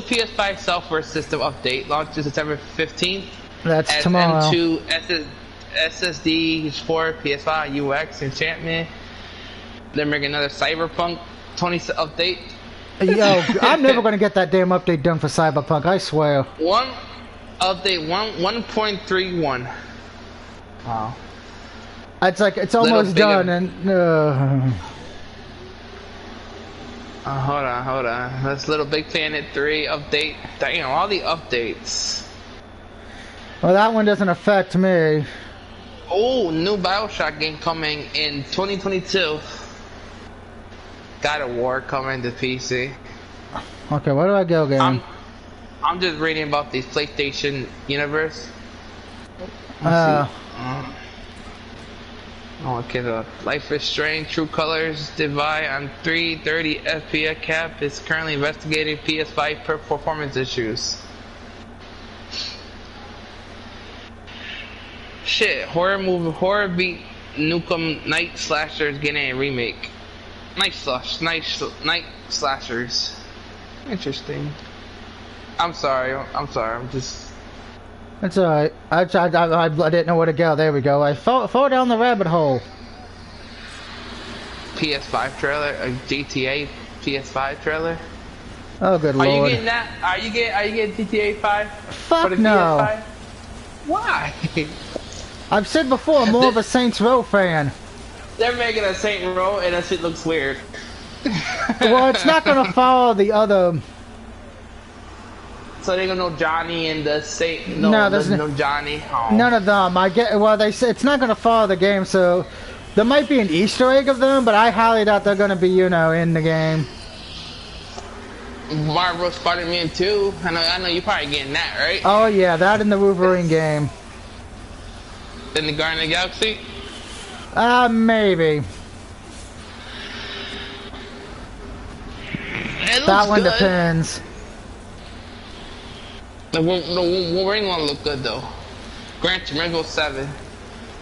S4: PS5 software system update launches September 15th.
S1: That's tomorrow.
S4: M2 SSD for PS5 UX enchantment. They're making another Cyberpunk 20 update.
S1: Yo, I'm never gonna get that damn update done for Cyberpunk. I swear.
S4: One update 1.31. Wow.
S1: It's like it's almost done, and
S4: hold on. That's Little Big Planet 3 update. Damn, all the updates.
S1: Well, that one doesn't affect me.
S4: Oh, new BioShock game coming in 2022. God of War coming to PC.
S1: Okay, where do I go, game?
S4: I'm just reading about the PlayStation universe. Okay, Life is Strange, True Colors, Divide on 330 FPS cap is currently investigating PS5 performance issues. Shit, horror beat Nukem Night Slashers getting a remake. Night Slashers. Interesting. I'm sorry. I'm just.
S1: That's alright. I didn't know where to go. There we go. I fell down the rabbit hole.
S4: PS5 trailer, a GTA PS5 trailer.
S1: Oh, good lord.
S4: Are you getting that? Are you getting GTA 5?
S1: Fuck
S4: for the
S1: no.
S4: PS5? Why?
S1: I've said before, I'm more of a Saints Row fan.
S4: They're making a Saint Row and that shit looks weird.
S1: Well, it's not gonna follow the other.
S4: So they're gonna know Johnny and the Saint.
S1: No, there's
S4: no Johnny. Oh.
S1: None of them. I get. Well, they say it's not gonna follow the game, so there might be an Easter egg of them, but I highly doubt they're gonna be, you know, in the game.
S4: Marvel Spider-Man 2. I know you're probably getting that, right?
S1: Oh yeah, that in the Wolverine game.
S4: In the Guardian of the Galaxy.
S1: Maybe. That one depends.
S4: The Wolverine one look good though. Gran Turismo 7.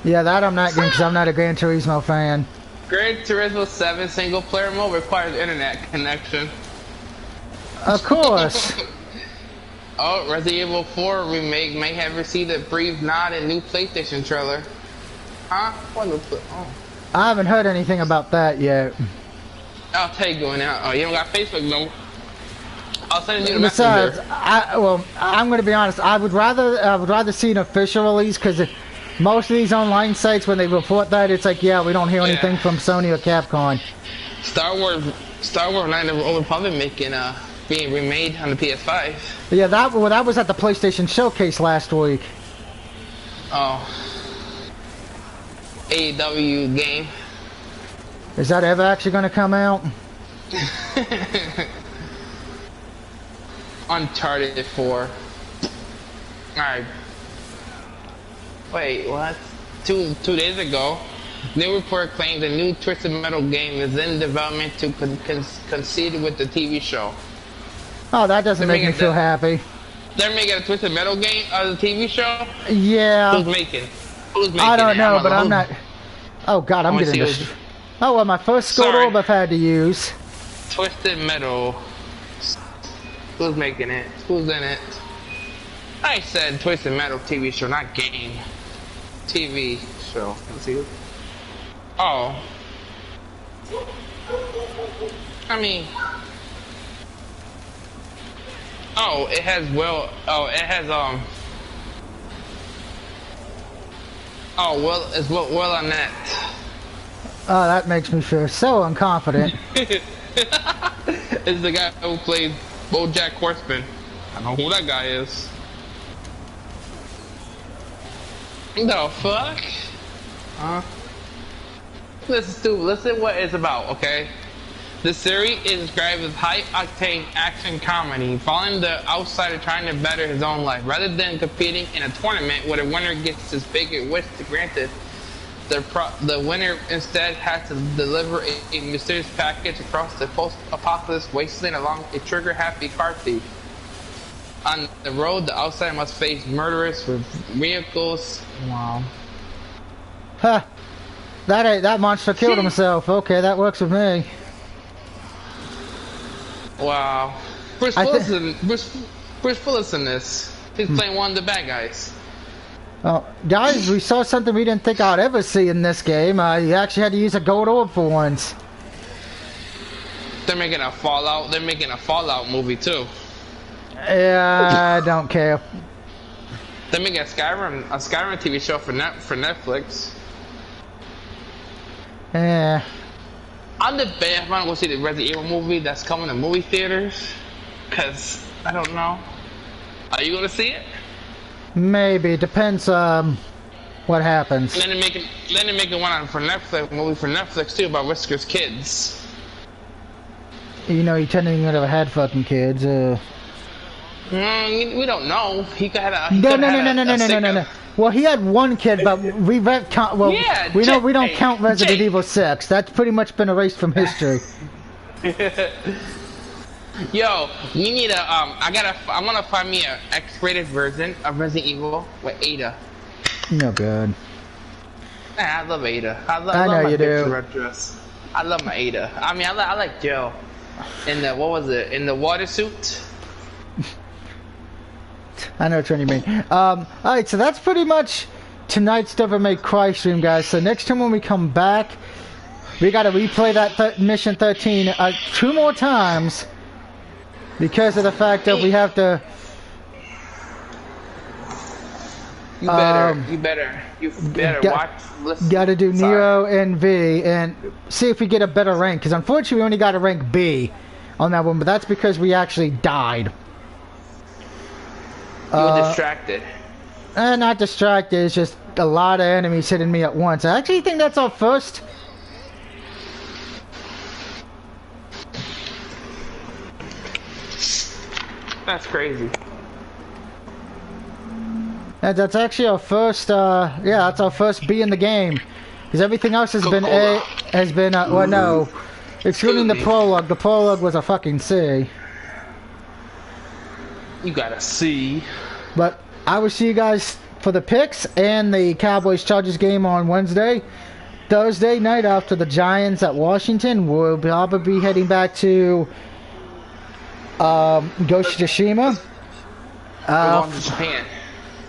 S1: Yeah, that I'm not getting because I'm not a Gran Turismo fan.
S4: Gran Turismo 7 single player mode requires internet connection.
S1: Of course.
S4: Oh, Resident Evil 4 remake may have received a brief nod in new PlayStation trailer. Huh? What new oh.
S1: I haven't heard anything about that yet.
S4: I'll tell you going out. Oh, you don't got Facebook no? I'll send you the
S1: Besides,
S4: messenger.
S1: I'm going to be honest. I would rather see an official release because most of these online sites, when they report that, it's like, yeah, we don't hear anything from Sony or Capcom.
S4: Star Wars Knights of the Old Republic being remade on the PS5.
S1: Yeah, that was at the PlayStation Showcase last week.
S4: Oh. AEW game.
S1: Is that ever actually going to come out?
S4: Uncharted 4. Alright. Wait, what? Two days ago, new report claims a new Twisted Metal game is in development to concede with the TV show.
S1: Oh, that doesn't make me feel happy.
S4: They're making a Twisted Metal game out of the TV show?
S1: Yeah.
S4: Who's making
S1: I don't know, but I'm not. Oh god, I'm getting this. Oh well, my first gold orb I've had to use.
S4: Twisted Metal. Who's making it? Who's in it? I said Twisted Metal TV show, not game. TV show. Let's see. Oh. I mean. Oh, it has Oh, well, it's well on that.
S1: Oh, that makes me feel so unconfident.
S4: It's the guy who played BoJack Horseman. I know who that guy is. The fuck? Huh? Listen what it's about, okay? The series is described as high-octane action comedy, following the outsider trying to better his own life. Rather than competing in a tournament where the winner gets his bigger wish granted, the winner instead has to deliver a mysterious package across the post-apocalypse wasteland along a trigger-happy car thief. On the road, the outsider must face murderers with vehicles. Wow.
S1: Huh. That monster killed himself. Okay, that works with me.
S4: Wow. Bruce Willis in this. He's playing one of the bad guys.
S1: Well, guys, we saw something we didn't think I'd ever see in this game. You actually had to use a gold orb for once.
S4: They're making a Fallout. They're making a Fallout movie too.
S1: Yeah, I don't care.
S4: They're making a Skyrim TV show for Netflix.
S1: Yeah.
S4: I'm debating if I'm gonna go see the Resident Evil movie that's coming to movie theaters. Cause I don't know. Are you gonna see it?
S1: Maybe. Depends what happens.
S4: And then they're making one on for Netflix, movie for Netflix too about Whisker's kids.
S1: You know, he tended to have had fucking kids.
S4: We don't know. He could have.
S1: No. Well, he had one kid, but we count. Well,
S4: yeah,
S1: we don't count Resident Evil 6. That's pretty much been erased from history.
S4: Yo, we need a I'm gonna find me a X-rated version of Resident Evil with Ada.
S1: No good.
S4: Nah, I love Ada. I love
S1: know
S4: my
S1: you do.
S4: red dress. I love my Ada. I mean, I like Jill. In the in the water suit.
S1: I know what you mean. Alright, so that's pretty much tonight's Devil May Cry stream, guys. So next time when we come back, we gotta replay that Mission 13 2 more times. Because of the fact that we have to...
S4: You better watch, listen.
S1: Gotta do Nero and V and see if we get a better rank. Because unfortunately we only got a rank B on that one. But that's because we actually died.
S4: You were distracted.
S1: Not distracted. It's just a lot of enemies hitting me at once. I actually think that's our first...
S4: That's crazy.
S1: That's actually our first, yeah, that's our first B in the game. Because everything else has been A, well, no. Excluding the prologue. The prologue was a fucking C.
S4: You got a C.
S1: But I will see you guys for the picks and the Cowboys-Chargers game on Wednesday. Thursday night after the Giants at Washington, we'll probably be heading back to Ghost of Tsushima.
S4: We're going to Japan.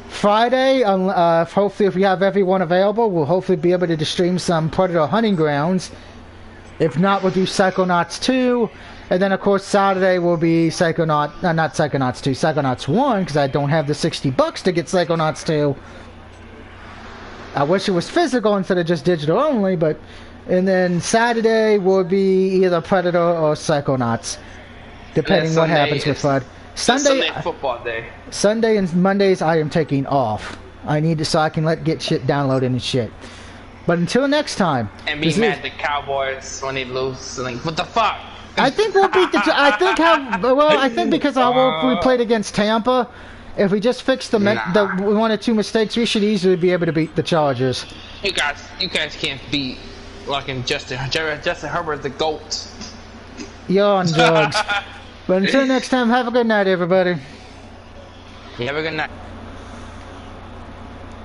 S1: Friday, hopefully if we have everyone available, we'll hopefully be able to stream some Predator Hunting Grounds. If not, we'll do Psychonauts 2. And then, of course, Saturday will be not Psychonauts 2, Psychonauts 1, because I don't have the $60 to get Psychonauts 2. I wish it was physical instead of just digital only, but... And then Saturday will be either Predator or Psychonauts, depending what happens with FUD.
S4: Sunday football day.
S1: Sunday and Mondays I am taking off. I need to so I can get shit downloaded and shit. But until next time.
S4: And be mad at the Cowboys when they lose. Like, what the fuck?
S1: I think we'll beat the. I think because we played against Tampa, if we just fix the 1 or 2 mistakes, we should easily be able to beat the Chargers.
S4: You guys can't beat fucking Justin Herbert, the GOAT.
S1: You're on drugs. But until next time, have a good night, everybody.
S4: You have a good night.